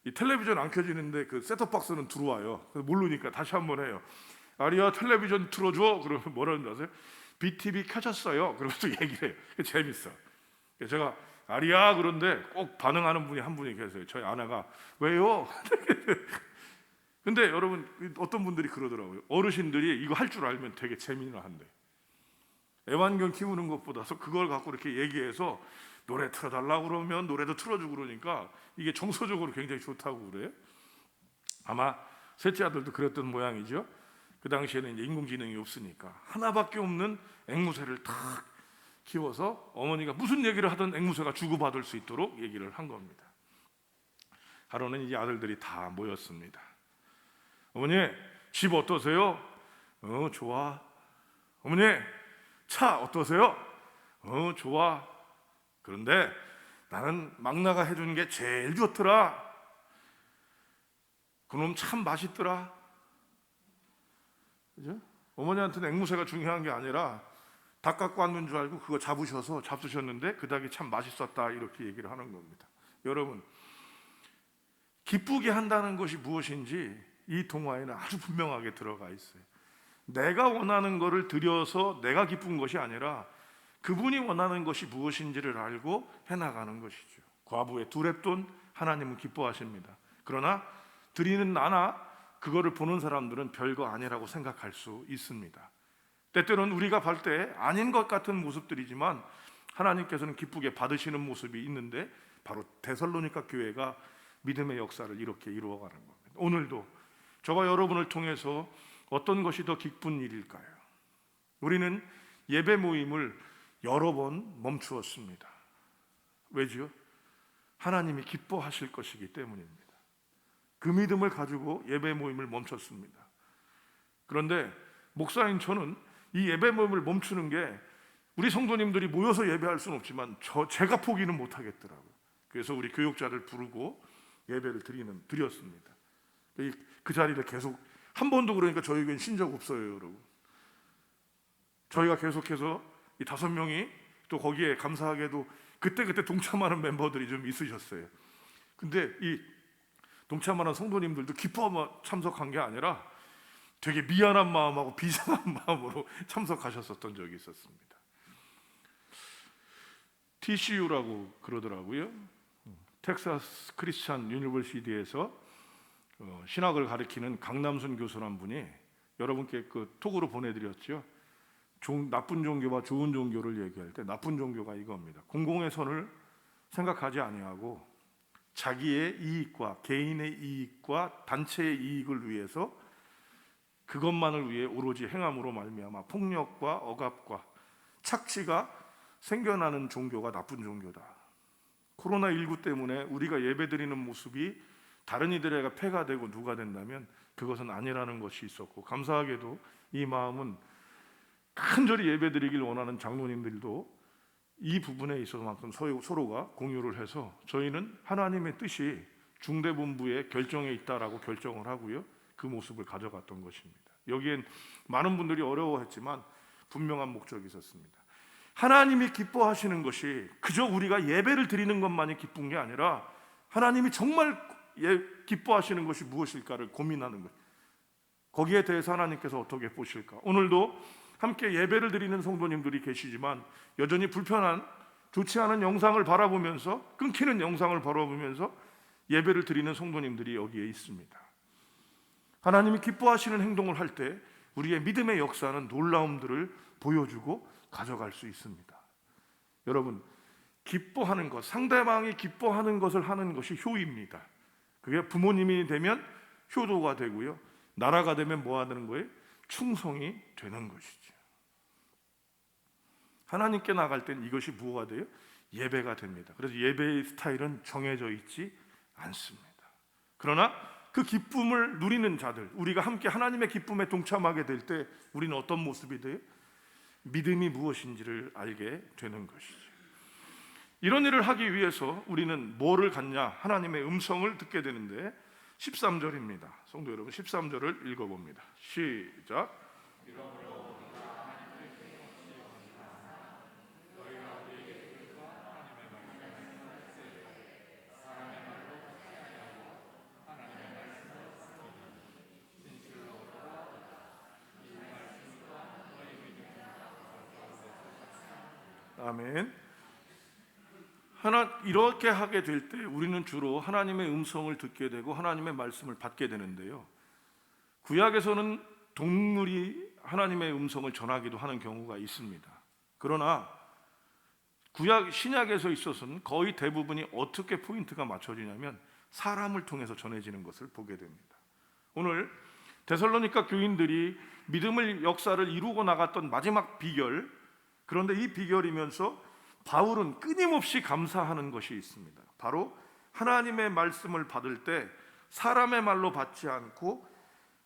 이 텔레비전 안 켜지는데 그 셋톱박스는 들어와요. 그래서 모르니까 다시 한번 해요. 아리야 텔레비전 틀어줘. 그러면 뭐라는 줄 아세요? BTV 켜졌어요. 그러면서 얘기를 해요. 재밌어. 제가 아리야 그런데 꼭 반응하는 분이 한 분이 계세요. 저희 아내가 왜요? 근데 여러분 어떤 분들이 그러더라고요. 어르신들이 이거 할 줄 알면 되게 재미나 한대. 애완견 키우는 것보다서 그걸 갖고 이렇게 얘기해서 노래 틀어달라고 그러면 노래도 틀어주고 그러니까 이게 정서적으로 굉장히 좋다고 그래요. 아마 셋째 아들도 그랬던 모양이죠. 그 당시에는 이제 인공지능이 없으니까 하나밖에 없는 앵무새를 탁 키워서 어머니가 무슨 얘기를 하든 앵무새가 주고받을 수 있도록 얘기를 한 겁니다. 하루는 이제 아들들이 다 모였습니다. 어머니 집 어떠세요? 좋아. 어머니 차 어떠세요? 좋아. 그런데 나는 막내가 해주는 게 제일 좋더라. 그놈 참 맛있더라. 그죠? 어머니한테는 앵무새가 중요한 게 아니라 닭 갖고 왔는 줄 알고 그거 잡수셨는데 그 닭이 참 맛있었다, 이렇게 얘기를 하는 겁니다. 여러분, 기쁘게 한다는 것이 무엇인지 이 동화에는 아주 분명하게 들어가 있어요. 내가 원하는 것을 드려서 내가 기쁜 것이 아니라 그분이 원하는 것이 무엇인지를 알고 해나가는 것이죠. 과부의 두 렙돈 하나님은 기뻐하십니다. 그러나 드리는 나나 그거를 보는 사람들은 별거 아니라고 생각할 수 있습니다. 때때로는 우리가 볼 때 아닌 것 같은 모습들이지만 하나님께서는 기쁘게 받으시는 모습이 있는데 바로 데살로니가 교회가 믿음의 역사를 이렇게 이루어가는 겁니다. 오늘도 저와 여러분을 통해서 어떤 것이 더 기쁜 일일까요? 우리는 예배 모임을 여러 번 멈추었습니다. 왜지요? 하나님이 기뻐하실 것이기 때문입니다. 그 믿음을 가지고 예배 모임을 멈췄습니다. 그런데 목사인 저는 이 예배 모임을 멈추는 게 우리 성도님들이 모여서 예배할 수는 없지만 제가 포기는 못하겠더라고요. 그래서 우리 교육자를 부르고 예배를 드렸습니다. 그 자리를 계속 한 번도 그러니까 저희에겐 쉰 적 없어요, 여러분. 저희가 계속해서 이 5명이 또 거기에 감사하게도 그때 동참하는 멤버들이 좀 있으셨어요. 근데 이 동참하는 성도님들도 기뻐하며 참석한 게 아니라 되게 미안한 마음하고 비상한 마음으로 참석하셨었던 적이 있었습니다. TCU라고 그러더라고요. 텍사스 크리스찬 유니버시티에서 신학을 가르치는 강남순 교수란 분이 여러분께 그 톡으로 보내드렸죠. 나쁜 종교와 좋은 종교를 얘기할 때 나쁜 종교가 이겁니다. 공공의 선을 생각하지 아니하고 자기의 이익과 개인의 이익과 단체의 이익을 위해서 그것만을 위해 오로지 행함으로 말미암아 폭력과 억압과 착취가 생겨나는 종교가 나쁜 종교다. 코로나19 때문에 우리가 예배드리는 모습이 다른 이들에게 폐가 되고 누가 된다면 그것은 아니라는 것이 있었고, 감사하게도 이 마음은 간절히 예배드리길 원하는 장로님들도 이 부분에 있어서만큼 서로가 공유를 해서 저희는 하나님의 뜻이 중대본부의 결정에 있다라고 결정을 하고요, 그 모습을 가져갔던 것입니다. 여기엔 많은 분들이 어려워했지만 분명한 목적이 있었습니다. 하나님이 기뻐하시는 것이 그저 우리가 예배를 드리는 것만이 기쁜 게 아니라 하나님이 정말 기뻐하시는 것이 무엇일까를 고민하는 것. 거기에 대해서 하나님께서 어떻게 보실까? 오늘도 함께 예배를 드리는 성도님들이 계시지만 여전히 불편한, 좋지 않은 영상을 바라보면서, 끊기는 영상을 바라보면서 예배를 드리는 성도님들이 여기에 있습니다. 하나님이 기뻐하시는 행동을 할 때 우리의 믿음의 역사는 놀라움들을 보여주고 가져갈 수 있습니다. 여러분, 기뻐하는 것, 상대방이 기뻐하는 것을 하는 것이 효입니다. 그게 부모님이 되면 효도가 되고요, 나라가 되면 뭐 하는 거예요? 충성이 되는 것이죠. 하나님께 나갈 때는 이것이 뭐가 돼요? 예배가 됩니다. 그래서 예배의 스타일은 정해져 있지 않습니다. 그러나 그 기쁨을 누리는 자들, 우리가 함께 하나님의 기쁨에 동참하게 될 때 우리는 어떤 모습이 돼요? 믿음이 무엇인지를 알게 되는 것이죠. 이런 일을 하기 위해서 우리는 뭐를 갖냐? 하나님의 음성을 듣게 되는데 13절입니다. 성도 여러분, 13절을 읽어봅니다. 시작. 아멘. 이렇게 하게 될 때 우리는 주로 하나님의 음성을 듣게 되고 하나님의 말씀을 받게 되는데요, 구약에서는 동물이 하나님의 음성을 전하기도 하는 경우가 있습니다. 그러나 신약에서 있어서는 거의 대부분이 어떻게 포인트가 맞춰지냐면 사람을 통해서 전해지는 것을 보게 됩니다. 오늘 데살로니가 교인들이 믿음의 역사를 이루고 나갔던 마지막 비결, 그런데 이 비결이면서 바울은 끊임없이 감사하는 것이 있습니다. 바로 하나님의 말씀을 받을 때 사람의 말로 받지 않고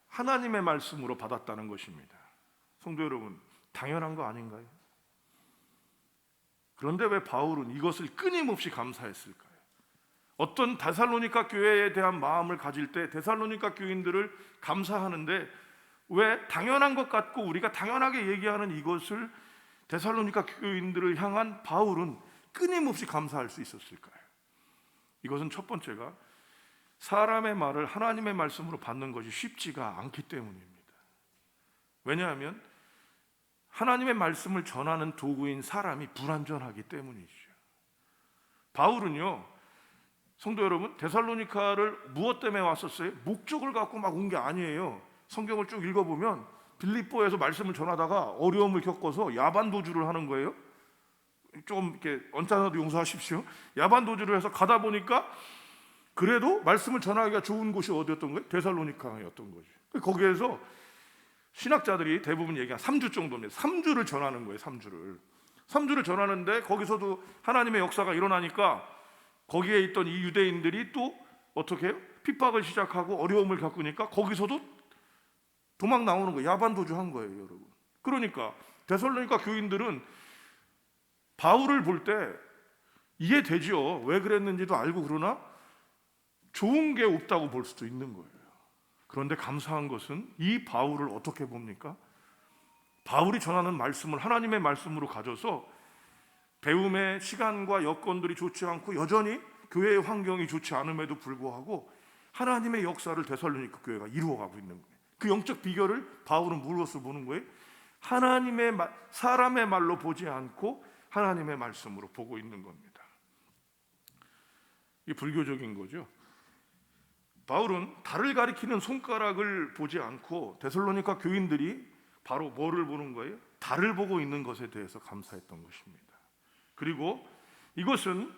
하나님의 말씀으로 받았다는 것입니다. 성도 여러분, 당연한 거 아닌가요? 그런데 왜 바울은 이것을 끊임없이 감사했을까요? 어떤 데살로니가 교회에 대한 마음을 가질 때 데살로니가 교인들을 감사하는데 왜 당연한 것 같고 우리가 당연하게 얘기하는 이것을 데살로니가 교인들을 향한 바울은 끊임없이 감사할 수 있었을까요? 이것은 첫 번째가 사람의 말을 하나님의 말씀으로 받는 것이 쉽지가 않기 때문입니다. 왜냐하면 하나님의 말씀을 전하는 도구인 사람이 불완전하기 때문이죠. 바울은요, 성도 여러분, 데살로니카를 무엇 때문에 왔었어요? 목적을 갖고 막 온 게 아니에요. 성경을 쭉 읽어보면 빌립보에서 말씀을 전하다가 어려움을 겪어서 야반 도주를 하는 거예요. 좀 이렇게 언짢아도 용서하십시오. 야반 도주를 해서 가다 보니까 그래도 말씀을 전하기가 좋은 곳이 어디였던 거예요? 데살로니카였던 거죠. 거기에서 신학자들이 대부분 얘기한 3주 정도입니다. 3주를 전하는 거예요. 3주를 전하는데 거기서도 하나님의 역사가 일어나니까 거기에 있던 이 유대인들이 또 어떻게 해요? 핍박을 시작하고 어려움을 겪으니까 거기서도 도망 나오는 거예요. 야반도주한 거예요, 여러분. 그러니까 데살로니가 교인들은 바울을 볼 때 이해되죠. 왜 그랬는지도 알고, 그러나 좋은 게 없다고 볼 수도 있는 거예요. 그런데 감사한 것은 이 바울을 어떻게 봅니까? 바울이 전하는 말씀을 하나님의 말씀으로 가져서 배움의 시간과 여건들이 좋지 않고 여전히 교회의 환경이 좋지 않음에도 불구하고 하나님의 역사를 데살로니가 교회가 이루어가고 있는 거예요. 그 영적 비결을 바울은 무엇으로 보는 거예요? 사람의 말로 보지 않고 하나님의 말씀으로 보고 있는 겁니다. 이게 불교적인 거죠. 바울은 달을 가리키는 손가락을 보지 않고 데살로니가 교인들이 바로 뭐를 보는 거예요? 달을 보고 있는 것에 대해서 감사했던 것입니다. 그리고 이것은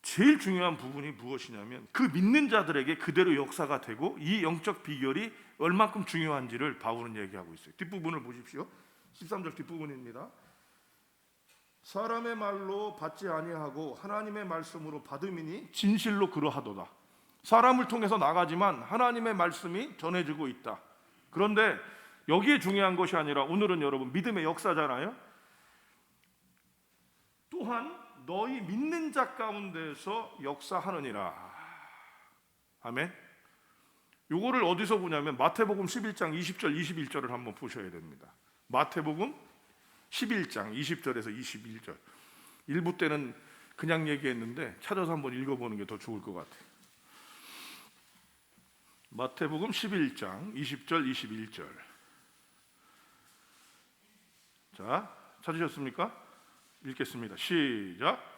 제일 중요한 부분이 무엇이냐면 그 믿는 자들에게 그대로 역사가 되고 이 영적 비결이 얼마큼 중요한지를 바울은 얘기하고 있어요. 뒷부분을 보십시오. 13절 뒷부분입니다. 사람의 말로 받지 아니하고 하나님의 말씀으로 받음이니 진실로 그러하도다. 사람을 통해서 나가지만 하나님의 말씀이 전해지고 있다. 그런데 여기에 중요한 것이 아니라 오늘은 여러분 믿음의 역사잖아요. 또한 너희 믿는 자 가운데서 역사하느니라. 아멘. 요거를 어디서 보냐면 마태복음 11장 20절 21절을 한번 보셔야 됩니다. 마태복음 11장 20절에서 21절. 일부 때는 그냥 얘기했는데 찾아서 한번 읽어보는 게 더 좋을 것 같아요. 마태복음 11장 20절 21절. 자, 찾으셨습니까? 읽겠습니다. 시작.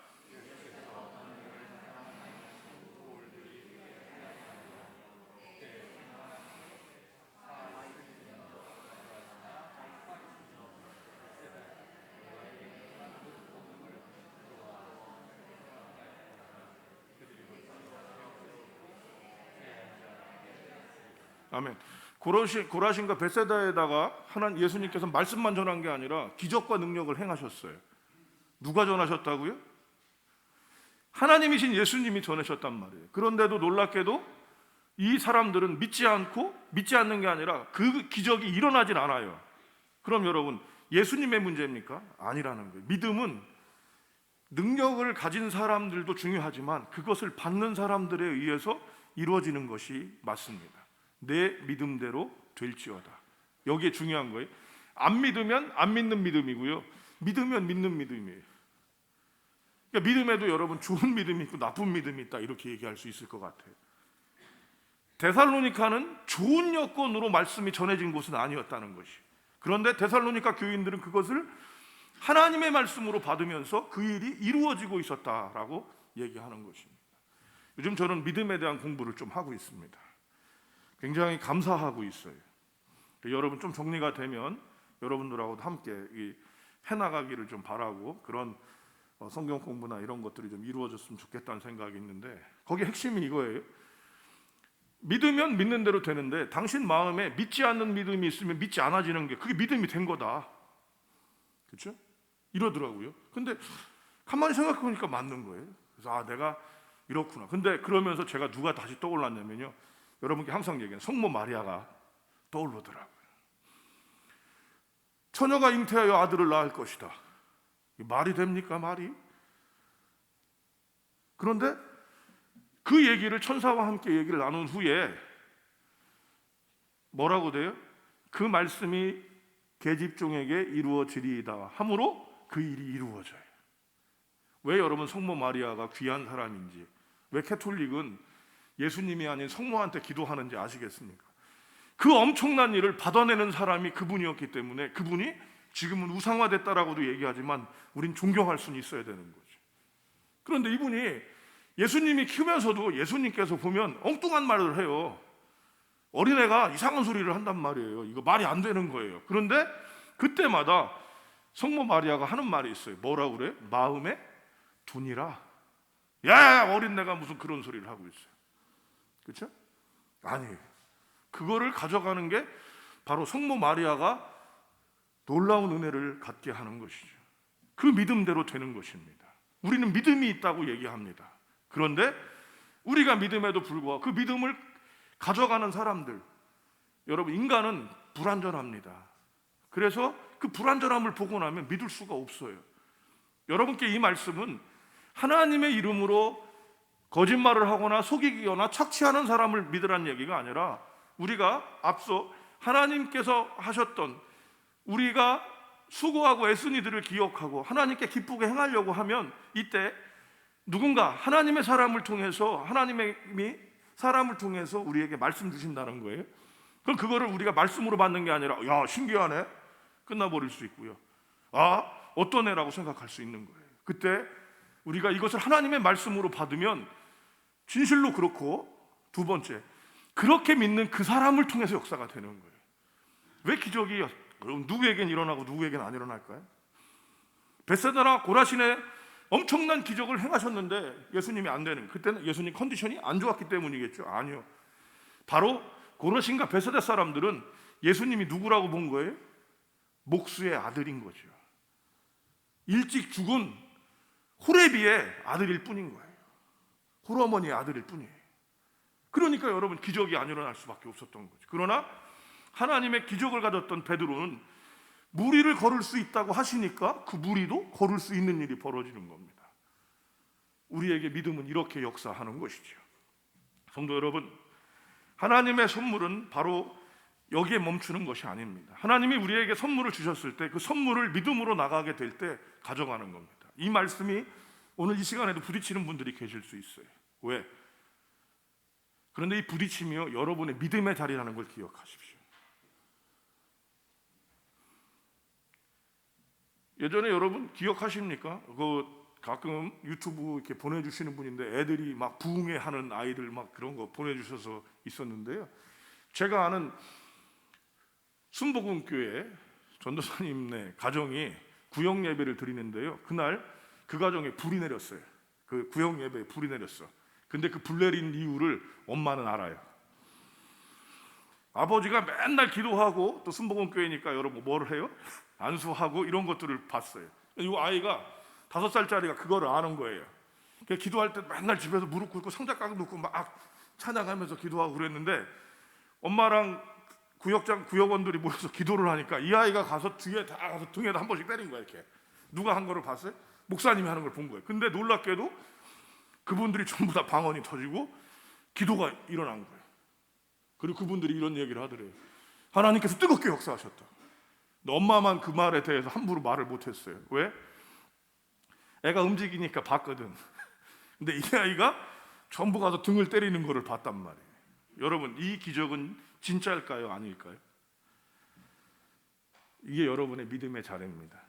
아멘. 고라신과 벳세다에다가 예수님께서 말씀만 전한 게 아니라 기적과 능력을 행하셨어요. 누가 전하셨다고요? 하나님이신 예수님이 전하셨단 말이에요. 그런데도 놀랍게도 이 사람들은 믿지 않는 게 아니라 그 기적이 일어나질 않아요. 그럼 여러분 예수님의 문제입니까? 아니라는 거예요. 믿음은 능력을 가진 사람들도 중요하지만 그것을 받는 사람들에 의해서 이루어지는 것이 맞습니다. 내 믿음대로 될지어다. 여기에 중요한 거예요. 안 믿으면 안 믿는 믿음이고요. 믿으면 믿는 믿음이에요. 그러니까 믿음에도 여러분 좋은 믿음이 있고 나쁜 믿음이 있다 이렇게 얘기할 수 있을 것 같아요. 데살로니카는 좋은 여건으로 말씀이 전해진 곳은 아니었다는 것이. 그런데 데살로니카 교인들은 그것을 하나님의 말씀으로 받으면서 그 일이 이루어지고 있었다라고 얘기하는 것입니다. 요즘 저는 믿음에 대한 공부를 좀 하고 있습니다. 굉장히 감사하고 있어요. 여러분 좀 정리가 되면 여러분들하고도 함께 해나가기를 좀 바라고 그런 성경 공부나 이런 것들이 좀 이루어졌으면 좋겠다는 생각이 있는데 거기 핵심이 이거예요. 믿으면 믿는 대로 되는데 당신 마음에 믿지 않는 믿음이 있으면 믿지 않아지는 게 그게 믿음이 된 거다. 그렇죠? 이러더라고요. 근데 가만히 생각해 보니까 맞는 거예요. 그래서 내가 이렇구나. 근데 그러면서 제가 누가 다시 떠올랐냐면요. 여러분께 항상 얘기하는 성모 마리아가 떠오르더라고요. 처녀가 잉태하여 아들을 낳을 것이다. 말이 됩니까? 말이? 그런데 그 얘기를 천사와 함께 얘기를 나눈 후에 뭐라고 돼요? 그 말씀이 계집종에게 이루어지리이다 함으로 그 일이 이루어져요. 왜 여러분 성모 마리아가 귀한 사람인지, 왜 캐톨릭은 예수님이 아닌 성모한테 기도하는지 아시겠습니까? 그 엄청난 일을 받아내는 사람이 그분이었기 때문에 그분이 지금은 우상화됐다라고도 얘기하지만 우린 존경할 수는 있어야 되는 거죠. 그런데 이분이 예수님이 키우면서도 예수님께서 보면 엉뚱한 말을 해요. 어린애가 이상한 소리를 한단 말이에요. 이거 말이 안 되는 거예요. 그런데 그때마다 성모 마리아가 하는 말이 있어요. 뭐라고 그래? 마음에 두니라. 야, 어린애가 무슨 그런 소리를 하고 있어요. 그렇죠? 아니, 그거를 가져가는 게 바로 성모 마리아가 놀라운 은혜를 갖게 하는 것이죠. 그 믿음대로 되는 것입니다. 우리는 믿음이 있다고 얘기합니다. 그런데 우리가 믿음에도 불구하고 그 믿음을 가져가는 사람들, 여러분, 인간은 불완전합니다. 그래서 그 불완전함을 보고 나면 믿을 수가 없어요. 여러분께 이 말씀은 하나님의 이름으로 거짓말을 하거나 속이거나 착취하는 사람을 믿으라는 얘기가 아니라 우리가 앞서 하나님께서 하셨던, 우리가 수고하고 애쓴 이들을 기억하고 하나님께 기쁘게 행하려고 하면 이때 누군가 하나님의 사람을 통해서, 하나님이 사람을 통해서 우리에게 말씀 주신다는 거예요. 그럼 그거를 우리가 말씀으로 받는 게 아니라 야, 신기하네, 끝나버릴 수 있고요. 아, 어떤 애라고 생각할 수 있는 거예요. 그때 우리가 이것을 하나님의 말씀으로 받으면 진실로 그렇고, 두 번째, 그렇게 믿는 그 사람을 통해서 역사가 되는 거예요. 왜 기적이 누구에겐 일어나고 누구에겐 안 일어날까요? 벳세다나 고라신에 엄청난 기적을 행하셨는데 예수님이 안 되는, 그때는 예수님 컨디션이 안 좋았기 때문이겠죠? 아니요. 바로 고라신과 벳세다 사람들은 예수님이 누구라고 본 거예요? 목수의 아들인 거죠. 일찍 죽은 호레비의 아들일 뿐인 거예요. 홀어머니의 아들일 뿐이에요. 그러니까 여러분, 기적이 안 일어날 수밖에 없었던 거죠. 그러나 하나님의 기적을 가졌던 베드로는 무리를 걸을 수 있다고 하시니까 그 무리도 걸을 수 있는 일이 벌어지는 겁니다. 우리에게 믿음은 이렇게 역사하는 것이죠. 성도 여러분, 하나님의 선물은 바로 여기에 멈추는 것이 아닙니다. 하나님이 우리에게 선물을 주셨을 때 그 선물을 믿음으로 나가게 될 때 가져가는 겁니다. 이 말씀이 오늘 이 시간에도 부딪히는 분들이 계실 수 있어요. 왜? 그런데 이 부딪힘이요, 여러분의 믿음의 자리라는 걸 기억하십시오. 예전에 여러분 기억하십니까? 가끔 유튜브 이렇게 보내주시는 분인데 애들이 막 부흥회하는 아이들 막 그런 거 보내주셔서 있었는데요. 제가 아는 순복음교회 전도사님네 가정이 구역 예배를 드리는데요. 그날 그 가정에 불이 내렸어요. 그 구역 예배에 불이 내렸어. 근데 그 불 내린 이유를 엄마는 알아요. 아버지가 맨날 기도하고, 또 순복음교회니까 여러분 뭐를 해요? 안수하고 이런 것들을 봤어요. 이 아이가 5살짜리가 그거를 아는 거예요. 기도할 때 맨날 집에서 무릎 꿇고 성작각 놓고 막 찬양하면서 기도하고 그랬는데, 엄마랑 구역원들이 모여서 기도를 하니까 이 아이가 가서 뒤에 다 가서 등에다 한 번씩 때린 거야. 이렇게 누가 한 거를 봤어요? 목사님이 하는 걸 본 거예요. 근데 놀랍게도 그분들이 전부 다 방언이 터지고 기도가 일어난 거예요. 그리고 그분들이 이런 얘기를 하더래요. 하나님께서 뜨겁게 역사하셨다. 근데 엄마만 그 말에 대해서 함부로 말을 못했어요. 왜? 애가 움직이니까 봤거든. 근데 이 아이가 전부 가서 등을 때리는 거를 봤단 말이에요. 여러분, 이 기적은 진짜일까요? 아닐까요? 이게 여러분의 믿음의 자리입니다.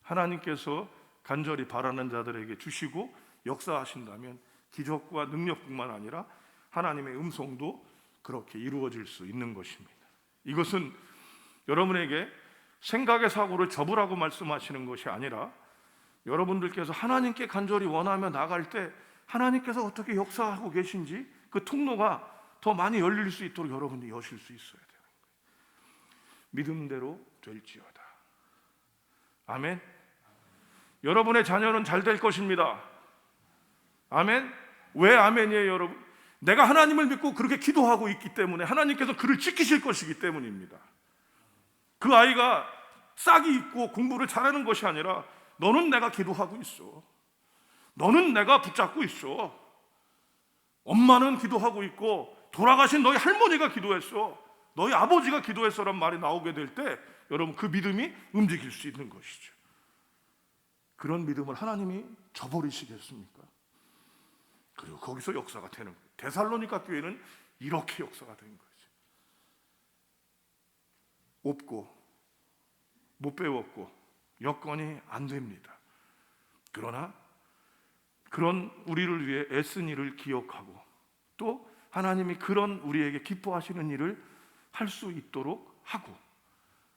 하나님께서 간절히 바라는 자들에게 주시고 역사하신다면 기적과 능력뿐만 아니라 하나님의 음성도 그렇게 이루어질 수 있는 것입니다. 이것은 여러분에게 생각의 사고를 접으라고 말씀하시는 것이 아니라, 여러분들께서 하나님께 간절히 원하며 나갈 때 하나님께서 어떻게 역사하고 계신지 그 통로가 더 많이 열릴 수 있도록 여러분이 여실 수 있어야 되는 거예요. 믿음대로 될지어다. 아멘. 여러분의 자녀는 잘 될 것입니다. 아멘. 왜 아멘이에요, 여러분? 내가 하나님을 믿고 그렇게 기도하고 있기 때문에 하나님께서 그를 지키실 것이기 때문입니다. 그 아이가 싹이 있고 공부를 잘하는 것이 아니라, 너는 내가 기도하고 있어, 너는 내가 붙잡고 있어, 엄마는 기도하고 있고 돌아가신 너희 할머니가 기도했어, 너희 아버지가 기도했어란 말이 나오게 될 때 여러분, 그 믿음이 움직일 수 있는 것이죠. 그런 믿음을 하나님이 저버리시겠습니까? 그리고 거기서 역사가 되는 거예요. 데살로니가 교회는 이렇게 역사가 된 거죠. 없고 못 배웠고 여건이 안 됩니다. 그러나 그런 우리를 위해 애쓴 일을 기억하고 또 하나님이 그런 우리에게 기뻐하시는 일을 할 수 있도록 하고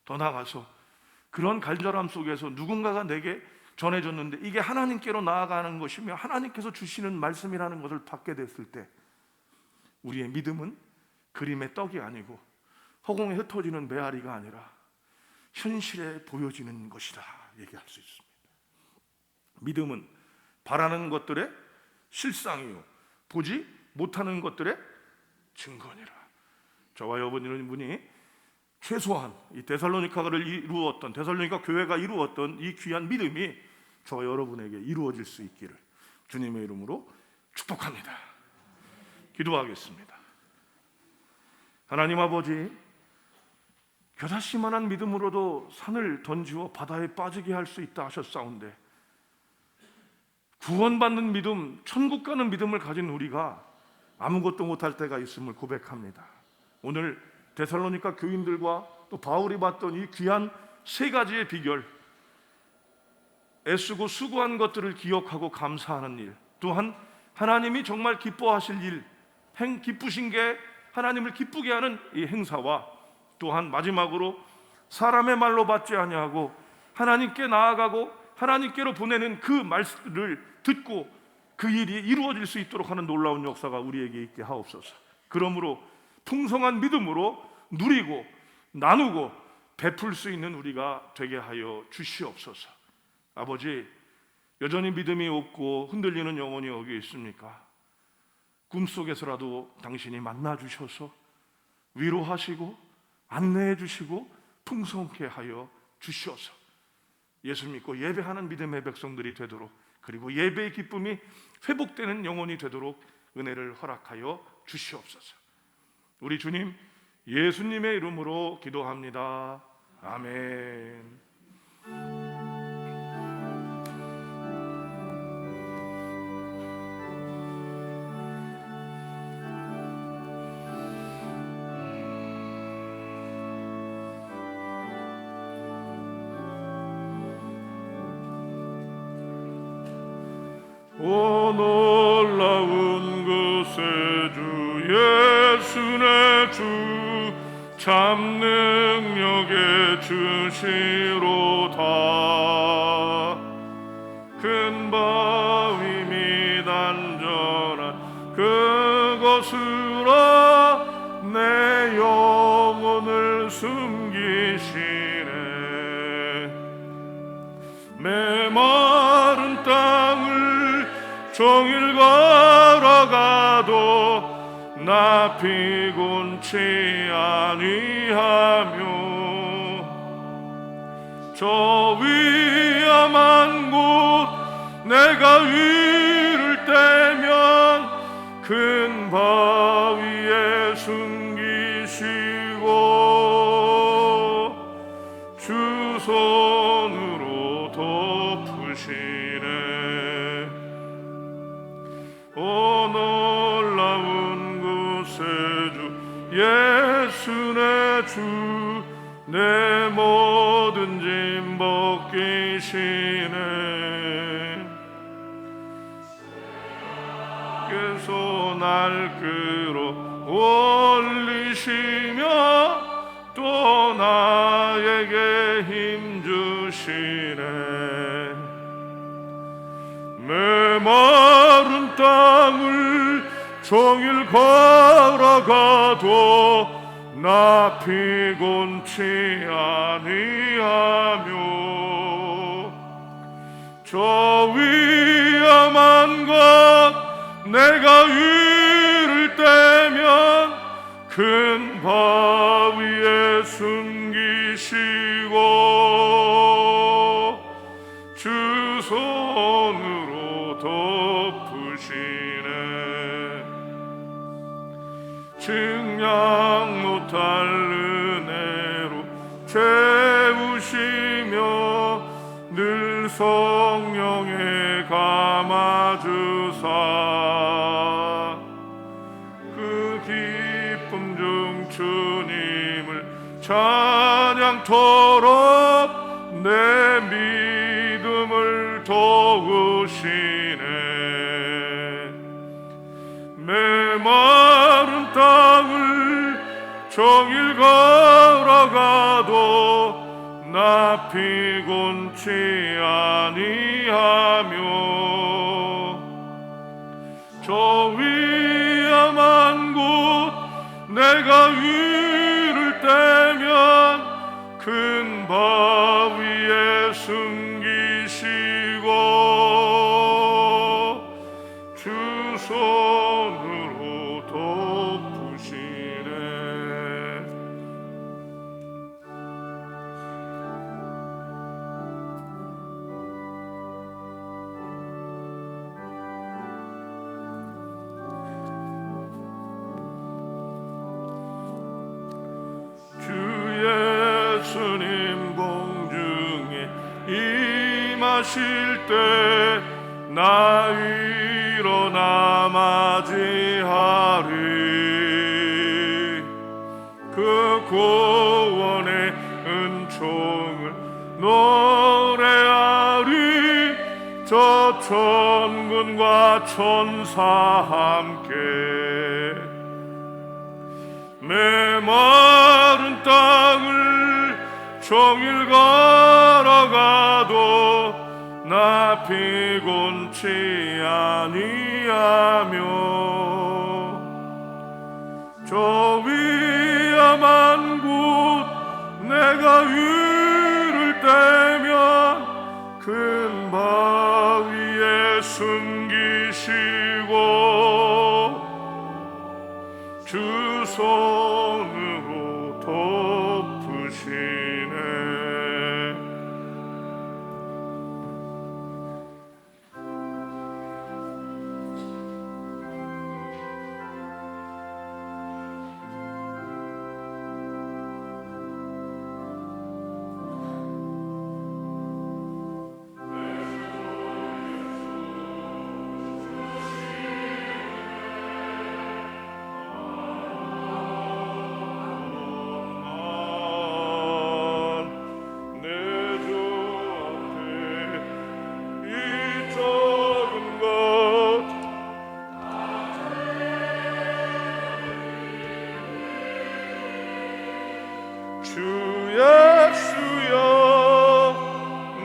더 나아가서 그런 간절함 속에서 누군가가 내게 전해줬는데 이게 하나님께로 나아가는 것이며 하나님께서 주시는 말씀이라는 것을 받게 됐을 때 우리의 믿음은 그림의 떡이 아니고 허공에 흩어지는 메아리가 아니라 현실에 보여지는 것이다 얘기할 수 있습니다. 믿음은 바라는 것들의 실상이요 보지 못하는 것들의 증거니라. 저와 여러분이 최소한 이 데살로니가를 이루었던 데살로니가 교회가 이루었던 이 귀한 믿음이 저와 여러분에게 이루어질 수 있기를 주님의 이름으로 축복합니다. 기도하겠습니다. 하나님 아버지, 겨자씨만한 믿음으로도 산을 던지어 바다에 빠지게 할 수 있다 하셨사온데 구원받는 믿음, 천국 가는 믿음을 가진 우리가 아무것도 못할 때가 있음을 고백합니다. 오늘 데살로니가 교인들과 또 바울이 봤던 이 귀한 세 가지의 비결, 애쓰고 수고한 것들을 기억하고 감사하는 일, 또한 하나님이 정말 기뻐하실 일, 기쁘신 게 하나님을 기쁘게 하는 이 행사와 또한 마지막으로 사람의 말로 받지 아니하고 하나님께 나아가고 하나님께로 보내는 그 말씀을 듣고 그 일이 이루어질 수 있도록 하는 놀라운 역사가 우리에게 있게 하옵소서. 그러므로 풍성한 믿음으로 누리고 나누고 베풀 수 있는 우리가 되게 하여 주시옵소서. 아버지, 여전히 믿음이 없고 흔들리는 영혼이 여기 있습니까? 꿈속에서라도 당신이 만나 주셔서 위로하시고 안내해 주시고 풍성케 하여 주시옵소서. 예수 믿고 예배하는 믿음의 백성들이 되도록, 그리고 예배의 기쁨이 회복되는 영혼이 되도록 은혜를 허락하여 주시옵소서. 우리 주님 예수님의 이름으로 기도합니다. 아멘. 오 놀라운 그새 주 예수 내 주 참 능력의 주시로다. 큰 바위 및 안전한 그것으로 내 영혼을 숨기시네. 메마른 땅을 종일 걸어가도 나 피곤치 아니하며 저 위험한 곳 내가 위를 떼면 큰 바위에 숨기시고 주 손으로 덮으시네. 오 놀라운 구세주 예수 내 주 내 모든 짐 벗기시네. 그래서 날 끌어올리시며 또 나에게 힘 주시네. 메마른 땅을 종일 걸어가도 나 피곤치 아니하며 저 위험한 곳 내가 위를 떼면 큰 바위에 숨기시고 주 손으로 덮으시네. 증량 못할 은혜로 채우시며 늘 성령에 감아주사 그 기쁨 중 주님을 찬양 양토록 내 믿음을 도우시네. 메마른 땅을 종일 걸어가도 나 피곤치 아니하며 저 위험한 곳 내가 위를 떼면 큰 바위에 숨기시고 주 손으로 덮으시네. 예수님 공중에 임하실 때 나 일어나 맞이하리. 그 구원의 은총을 노래하리. 저 천군과 천사 함께 메마른 땅을 종일 걸어가도 나 피곤치 아니하며 저 위험한 곳 내가 위를 떼면 큰 바위에 숨기시고 주 손으로 덮으시네. 주 예수여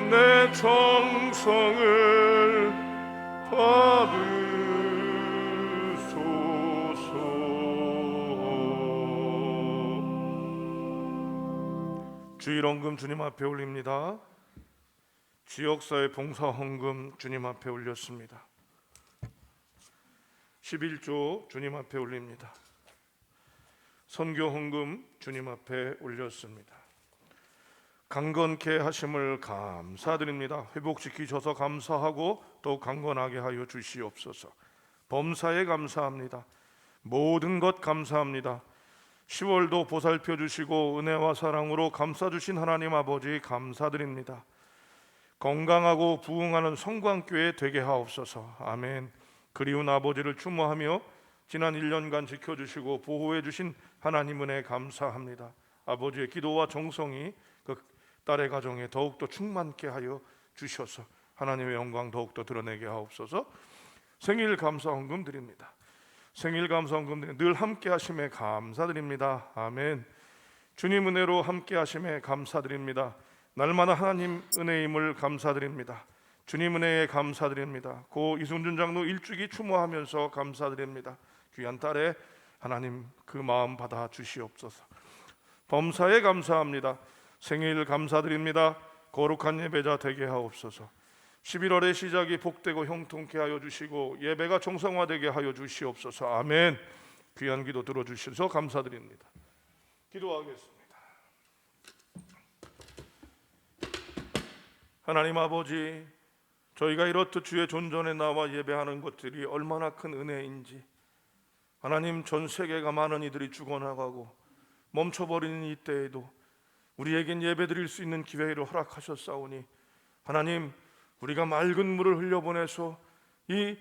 내 정성을 받으소서. 주일 헌금 주님 앞에 올립니다. 지역사회 봉사 헌금 주님 앞에 올렸습니다. 11조 주님 앞에 올립니다. 선교 헌금 주님 앞에 올렸습니다. 강건케 하심을 감사드립니다. 회복시키셔서 감사하고 또 강건하게 하여 주시옵소서. 범사에 감사합니다. 모든 것 감사합니다. 10월도 보살펴 주시고 은혜와 사랑으로 감싸 주신 하나님 아버지 감사드립니다. 건강하고 부흥하는 성광교회 되게 하옵소서. 아멘. 그리운 아버지를 추모하며 지난 1년간 지켜주시고 보호해 주신 하나님 은혜 감사합니다. 아버지의 기도와 정성이 그 딸의 가정에 더욱더 충만케 하여 주셔서 하나님의 영광 더욱더 드러내게 하옵소서. 생일 감사 헌금 드립니다. 생일 감사 헌금 드립니다. 늘 함께 하심에 감사드립니다. 아멘. 주님 은혜로 함께 하심에 감사드립니다. 날마다 하나님 은혜임을 감사드립니다. 주님 은혜에 감사드립니다. 고 이승준 장로 일주기 추모하면서 감사드립니다. 귀한 딸의 하나님 그 마음 받아 주시옵소서. 범사에 감사합니다. 생일 감사드립니다. 거룩한 예배자 되게 하옵소서. 11월의 시작이 복되고 형통케 하여 주시고 예배가 정성화되게 하여 주시옵소서. 아멘. 귀한 기도 들어주셔서 감사드립니다. 기도하겠습니다. 하나님 아버지, 저희가 이렇듯 주의 존전에 나와 예배하는 것들이 얼마나 큰 은혜인지, 하나님 전 세계가 많은 이들이 죽어나가고 멈춰버리는 이때에도 우리에겐 예배드릴 수 있는 기회를 허락하셨사오니 하나님, 우리가 맑은 물을 흘려보내서 이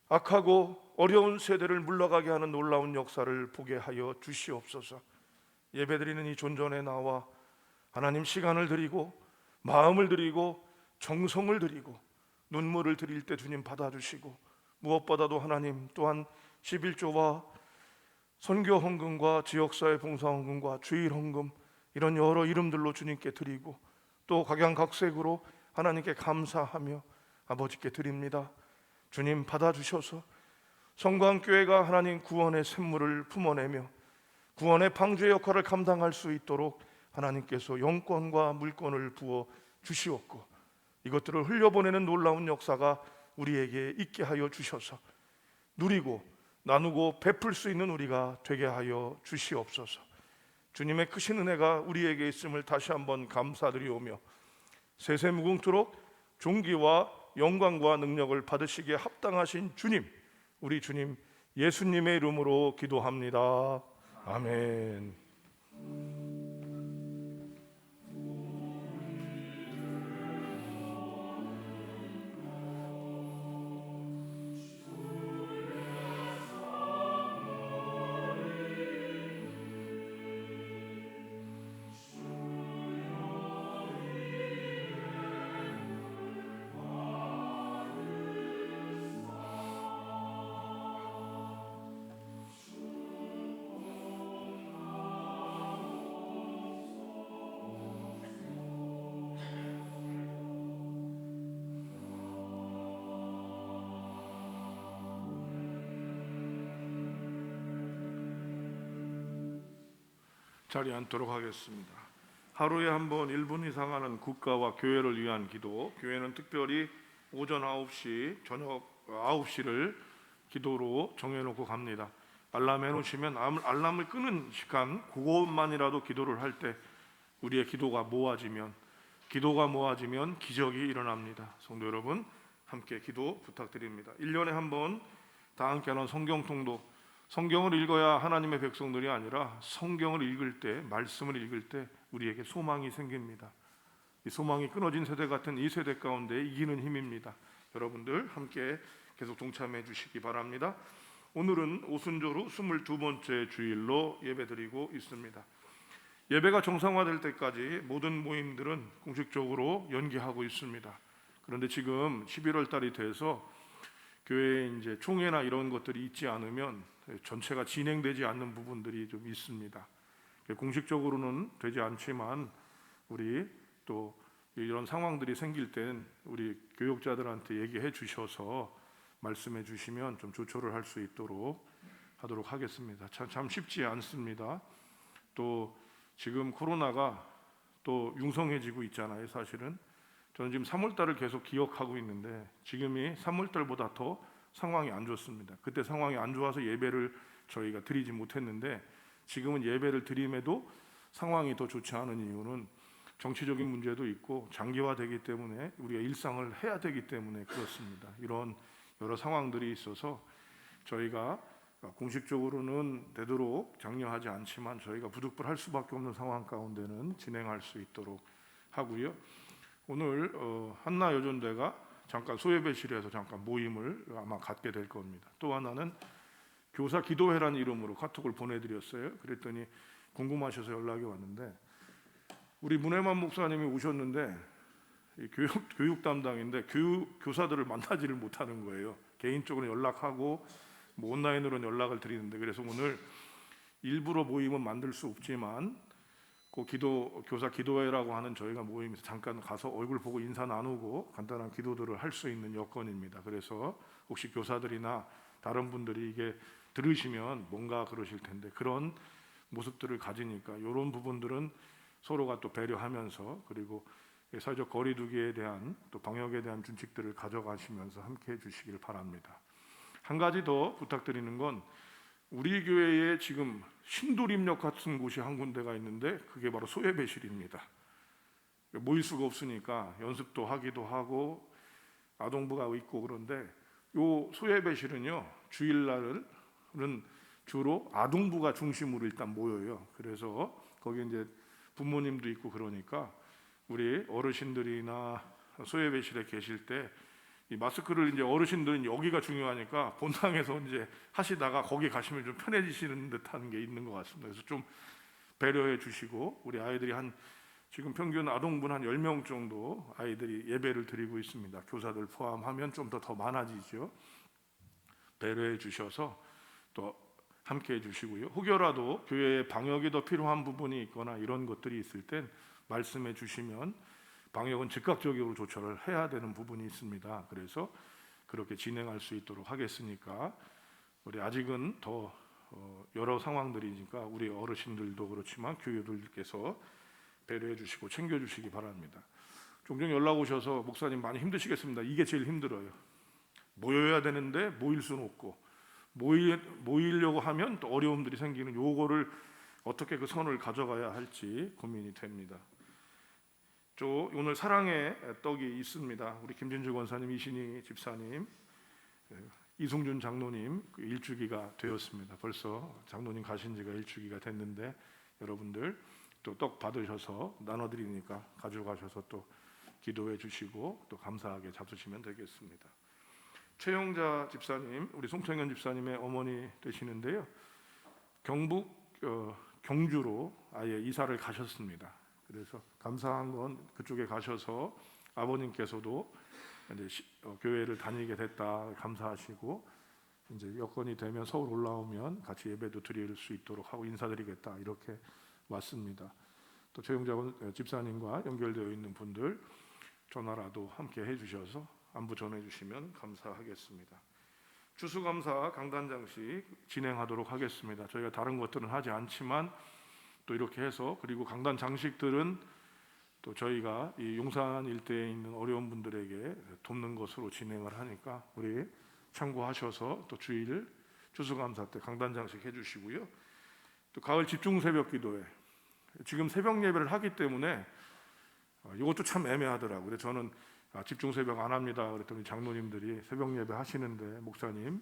악하고 어려운 세대를 물러가게 하는 놀라운 역사를 보게 하여 주시옵소서. 예배드리는 이 존전에 나와 하나님 시간을 드리고 마음을 드리고 정성을 드리고 눈물을 드릴 때 주님 받아주시고, 무엇보다도 하나님 또한 11조와 선교 헌금과 지역사회 봉사 헌금과 주일 헌금, 이런 여러 이름들로 주님께 드리고 또 각양각색으로 하나님께 감사하며 아버지께 드립니다. 주님 받아주셔서 성광교회가 하나님 구원의 샘물을 품어내며 구원의 방주의 역할을 감당할 수 있도록 하나님께서 영권과 물권을 부어 주시옵고, 이것들을 흘려보내는 놀라운 역사가 우리에게 있게 하여 주셔서 누리고 나누고 베풀 수 있는 우리가 되게 하여 주시옵소서. 주님의 크신 은혜가 우리에게 있음을 다시 한번 감사드리오며 세세무궁토록 존귀와 영광과 능력을 받으시기에 합당하신 주님, 우리 주님 예수님의 이름으로 기도합니다. 아멘. 자리에 앉도록 하겠습니다. 하루에 한 번 1분 이상 하는 국가와 교회를 위한 기도, 교회는 특별히 오전 9시, 저녁 9시를 기도로 정해놓고 갑니다. 알람 해놓으시면 알람을 끄는 시간, 그것만이라도 기도를 할 때 우리의 기도가 모아지면 기적이 일어납니다. 성도 여러분, 함께 기도 부탁드립니다. 1년에 한 번 다 함께하는 성경 통독, 성경을 읽어야 하나님의 백성들이 아니라 성경을 읽을 때, 말씀을 읽을 때 우리에게 소망이 생깁니다. 이 소망이 끊어진 세대 같은 이 세대 가운데 이기는 힘입니다. 여러분들 함께 계속 동참해 주시기 바랍니다. 오늘은 오순절 후 22번째 주일로 예배드리고 있습니다. 예배가 정상화될 때까지 모든 모임들은 공식적으로 연기하고 있습니다. 그런데 지금 11월 달이 돼서 교회에 이제 총회나 이런 것들이 있지 않으면 전체가 진행되지 않는 부분들이 좀 있습니다. 공식적으로는 되지 않지만 우리 또 이런 상황들이 생길 땐 우리 교육자들한테 얘기해 주셔서 말씀해 주시면 좀 조처를 할 수 있도록 하도록 하겠습니다. 참 쉽지 않습니다. 또 지금 코로나가 또 융성해지고 있잖아요. 사실은 저는 지금 3월달을 계속 기억하고 있는데 지금이 3월달보다 더 상황이 안 좋습니다. 그때 상황이 안 좋아서 예배를 저희가 드리지 못했는데 지금은 예배를 드림에도 상황이 더 좋지 않은 이유는 정치적인 문제도 있고 장기화되기 때문에 우리가 일상을 해야 되기 때문에 그렇습니다. 이런 여러 상황들이 있어서 저희가 공식적으로는 되도록 장려하지 않지만 저희가 부득불할 수밖에 없는 상황 가운데는 진행할 수 있도록 하고요. 오늘 한나여전대가 잠깐 소예배실에서 잠깐 모임을 아마 갖게 될 겁니다. 또 하나는 교사 기도회라는 이름으로 카톡을 보내드렸어요. 그랬더니 궁금하셔서 연락이 왔는데 우리 문혜만 목사님이 오셨는데 교육 담당인데 교사들을 만나지를 못하는 거예요. 개인적으로 연락하고 뭐 온라인으로는 연락을 드리는데, 그래서 오늘 일부러 모임은 만들 수 없지만 그 교사 기도회라고 하는 저희가 모임에서 잠깐 가서 얼굴 보고 인사 나누고 간단한 기도들을 할 수 있는 여건입니다. 그래서 혹시 교사들이나 다른 분들이 이게 들으시면 뭔가 그러실 텐데 그런 모습들을 가지니까 이런 부분들은 서로가 또 배려하면서 그리고 사회적 거리두기에 대한 또 방역에 대한 준칙들을 가져가시면서 함께 해주시길 바랍니다. 한 가지 더 부탁드리는 건 우리 교회에 지금 신도림역 같은 곳이 한 군데가 있는데 그게 바로 소예배실입니다. 모일 수가 없으니까 연습도 하기도 하고 아동부가 있고 그런데 요 소예배실은요 주일날은 주로 아동부가 중심으로 일단 모여요. 그래서 거기 이제 부모님도 있고 그러니까 우리 어르신들이나 소예배실에 계실 때 이 마스크를 이제 어르신들은 여기가 중요하니까 본당에서 이제 하시다가 거기 가시면 좀 편해지시는 듯한 게 있는 것 같습니다. 그래서 좀 배려해 주시고 우리 아이들이 한 지금 평균 아동분 한 10명 정도 아이들이 예배를 드리고 있습니다. 교사들 포함하면 좀 더 많아지죠. 배려해 주셔서 또 함께 해 주시고요. 혹여라도 교회에 방역이 더 필요한 부분이 있거나 이런 것들이 있을 땐 말씀해 주시면 방역은 즉각적으로 조처를 해야 되는 부분이 있습니다. 그래서 그렇게 진행할 수 있도록 하겠으니까 우리 아직은 더 여러 상황들이니까 우리 어르신들도 그렇지만 교육들께서 배려해 주시고 챙겨 주시기 바랍니다. 종종 연락 오셔서 목사님 많이 힘드시겠습니다. 이게 제일 힘들어요. 모여야 되는데 모일 수는 없고 모이려고 하면 또 어려움들이 생기는 요거를 어떻게 그 선을 가져가야 할지 고민이 됩니다. 오늘 사랑의 떡이 있습니다. 우리 김진주 권사님, 이신희 집사님, 이승준 장로님 일주기가 되었습니다. 벌써 장로님 가신 지가 일주기가 됐는데 여러분들 또 떡 받으셔서 나눠드리니까 가져가셔서 또 기도해 주시고 또 감사하게 잡수시면 되겠습니다. 최영자 집사님, 우리 송창현 집사님의 어머니 되시는데요. 경북 경주로 아예 이사를 가셨습니다. 그래서 감사한 건 그쪽에 가셔서 아버님께서도 이제 교회를 다니게 됐다 감사하시고 이제 여건이 되면 서울 올라오면 같이 예배도 드릴 수 있도록 하고 인사드리겠다 이렇게 왔습니다. 또 최영자 집사님과 연결되어 있는 분들 전화라도 함께 해주셔서 안부 전해주시면 감사하겠습니다. 추수감사 강단장식 진행하도록 하겠습니다. 저희가 다른 것들은 하지 않지만 또 이렇게 해서 그리고 강단 장식들은 또 저희가 이 용산 일대에 있는 어려운 분들에게 돕는 것으로 진행을 하니까 우리 참고하셔서 또 주일 추수감사 때 강단 장식 해주시고요. 또 가을 집중 새벽 기도회 지금 새벽 예배를 하기 때문에 이것도 참 애매하더라고요. 그래서 저는 집중 새벽 안 합니다. 그랬더니 장로님들이 새벽 예배 하시는데 목사님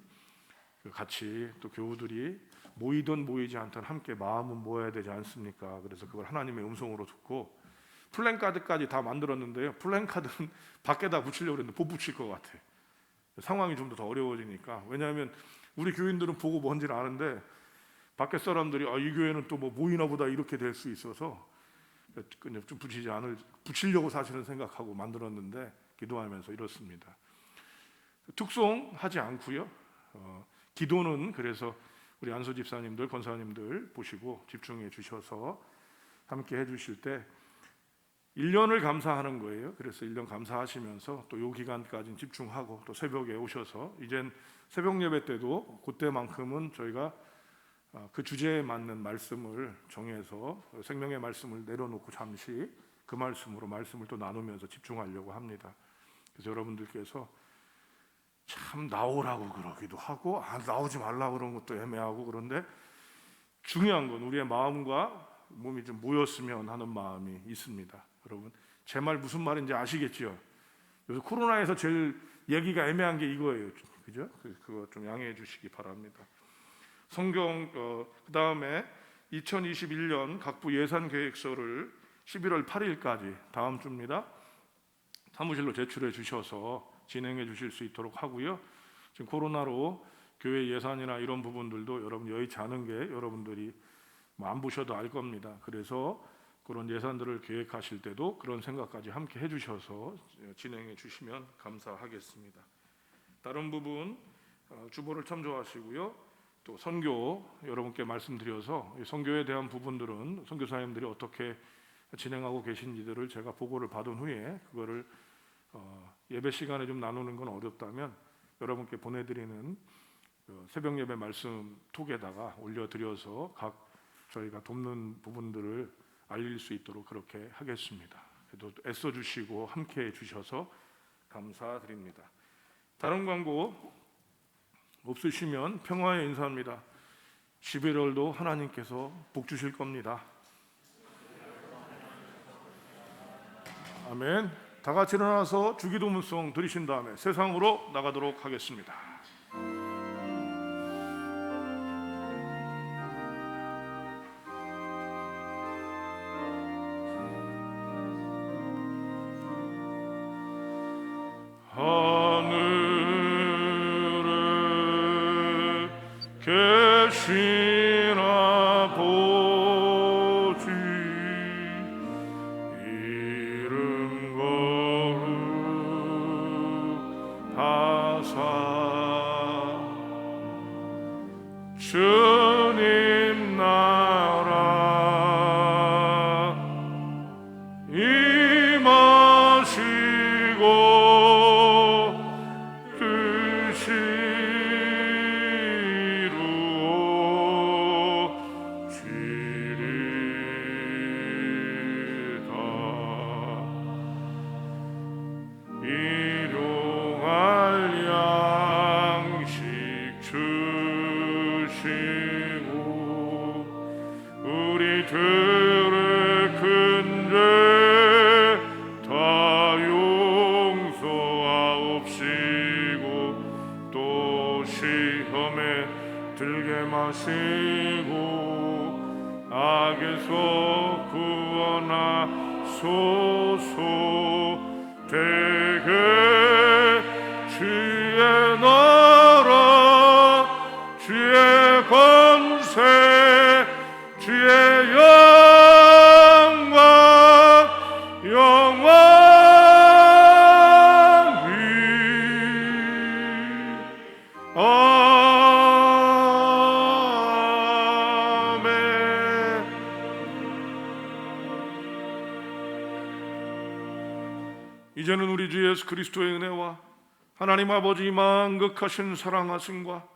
같이 또 교우들이 모이든 모이지 않든 함께 마음은 모아야 되지 않습니까? 그래서 그걸 하나님의 음성으로 듣고 플랜카드까지 다 만들었는데요. 플랜카드는 밖에다 붙이려고 했는데 못 붙일 것 같아요. 상황이 좀 더 어려워지니까. 왜냐하면 우리 교인들은 보고 뭔지를 아는데 밖에 사람들이 이 교회는 또 뭐 모이나 보다 이렇게 될 수 있어서 그냥 좀 붙이려고 사실은 생각하고 만들었는데 기도하면서 이렇습니다. 특송하지 않고요. 기도는 그래서 우리 안수 집사님들, 권사님들 보시고 집중해 주셔서 함께 해주실 때 1년을 감사하는 거예요. 그래서 1년 감사하시면서 또 요 기간까지 집중하고 또 새벽에 오셔서 이젠 새벽 예배 때도 그때만큼은 저희가 그 주제에 맞는 말씀을 정해서 생명의 말씀을 내려놓고 잠시 그 말씀으로 말씀을 또 나누면서 집중하려고 합니다. 그래서 여러분들께서 참 나오라고 그러기도 하고 나오지 말라고 그런 것도 애매하고 그런데 중요한 건 우리의 마음과 몸이 좀 모였으면 하는 마음이 있습니다. 여러분 제 말 무슨 말인지 아시겠죠? 요새 코로나에서 제일 얘기가 애매한 게 이거예요. 그죠? 그거 좀 양해해 주시기 바랍니다. 성경 그 다음에 2021년 각부 예산 계획서를 11월 8일까지 다음 주입니다. 사무실로 제출해 주셔서 진행해 주실 수 있도록 하고요. 지금 코로나로 교회 예산이나 이런 부분들도 여러분 여의치 않은 게 여러분들이 안 보셔도 알 겁니다. 그래서 그런 예산들을 계획하실 때도 그런 생각까지 함께 해주셔서 진행해 주시면 감사하겠습니다. 다른 부분 주보를 참조하시고요. 또 선교 여러분께 말씀드려서 선교에 대한 부분들은 선교사님들이 어떻게 진행하고 계신지들을 제가 보고를 받은 후에 그거를 예배 시간에 좀 나누는 건 어렵다면 여러분께 보내드리는 새벽 예배 말씀 톡에다가 올려드려서 각 저희가 돕는 부분들을 알릴 수 있도록 그렇게 하겠습니다. 그래도 애써주시고 함께해 주셔서 감사드립니다. 다른 광고 없으시면 평화의 인사입니다. 11월도 하나님께서 복 주실 겁니다. 아멘. 다 같이 일어나서 주기도문송 드리신 다음에 세상으로 나가도록 하겠습니다. 하늘에 계신 아버지 우리들의 큰 죄 다 용서하옵시고 또 시험에 들게 마시고 악에서 구원하소서. 대개 주의 나라 주의 권세 주의 영광 영원히 아멘. 이제는 우리 주 예수 그리스도의 은혜와 하나님 아버지 만극하신 사랑하심과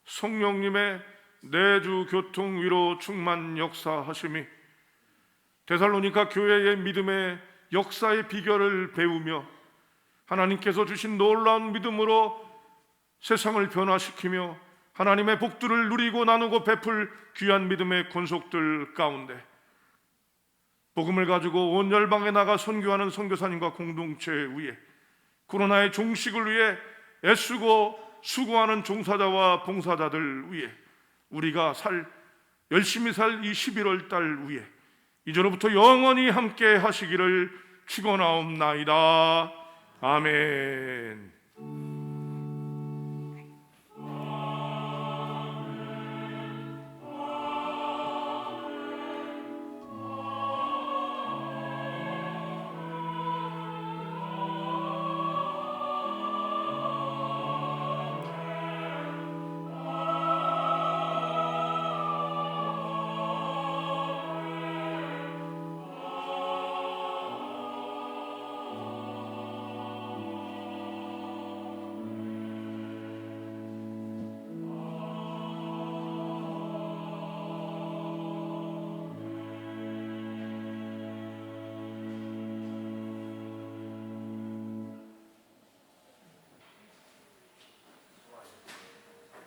성령님의 내주 교통 위로 충만 역사하심이 데살로니가 교회의 믿음의 역사의 비결을 배우며 하나님께서 주신 놀라운 믿음으로 세상을 변화시키며 하나님의 복들을 누리고 나누고 베풀 귀한 믿음의 권속들 가운데 복음을 가지고 온 열방에 나가 선교하는 선교사님과 공동체 위에 코로나의 종식을 위해 애쓰고 수고하는 종사자와 봉사자들 위해 우리가 열심히 살 이 11월 달 위에 이제로부터 영원히 함께 하시기를 축원하옵나이다. 아멘.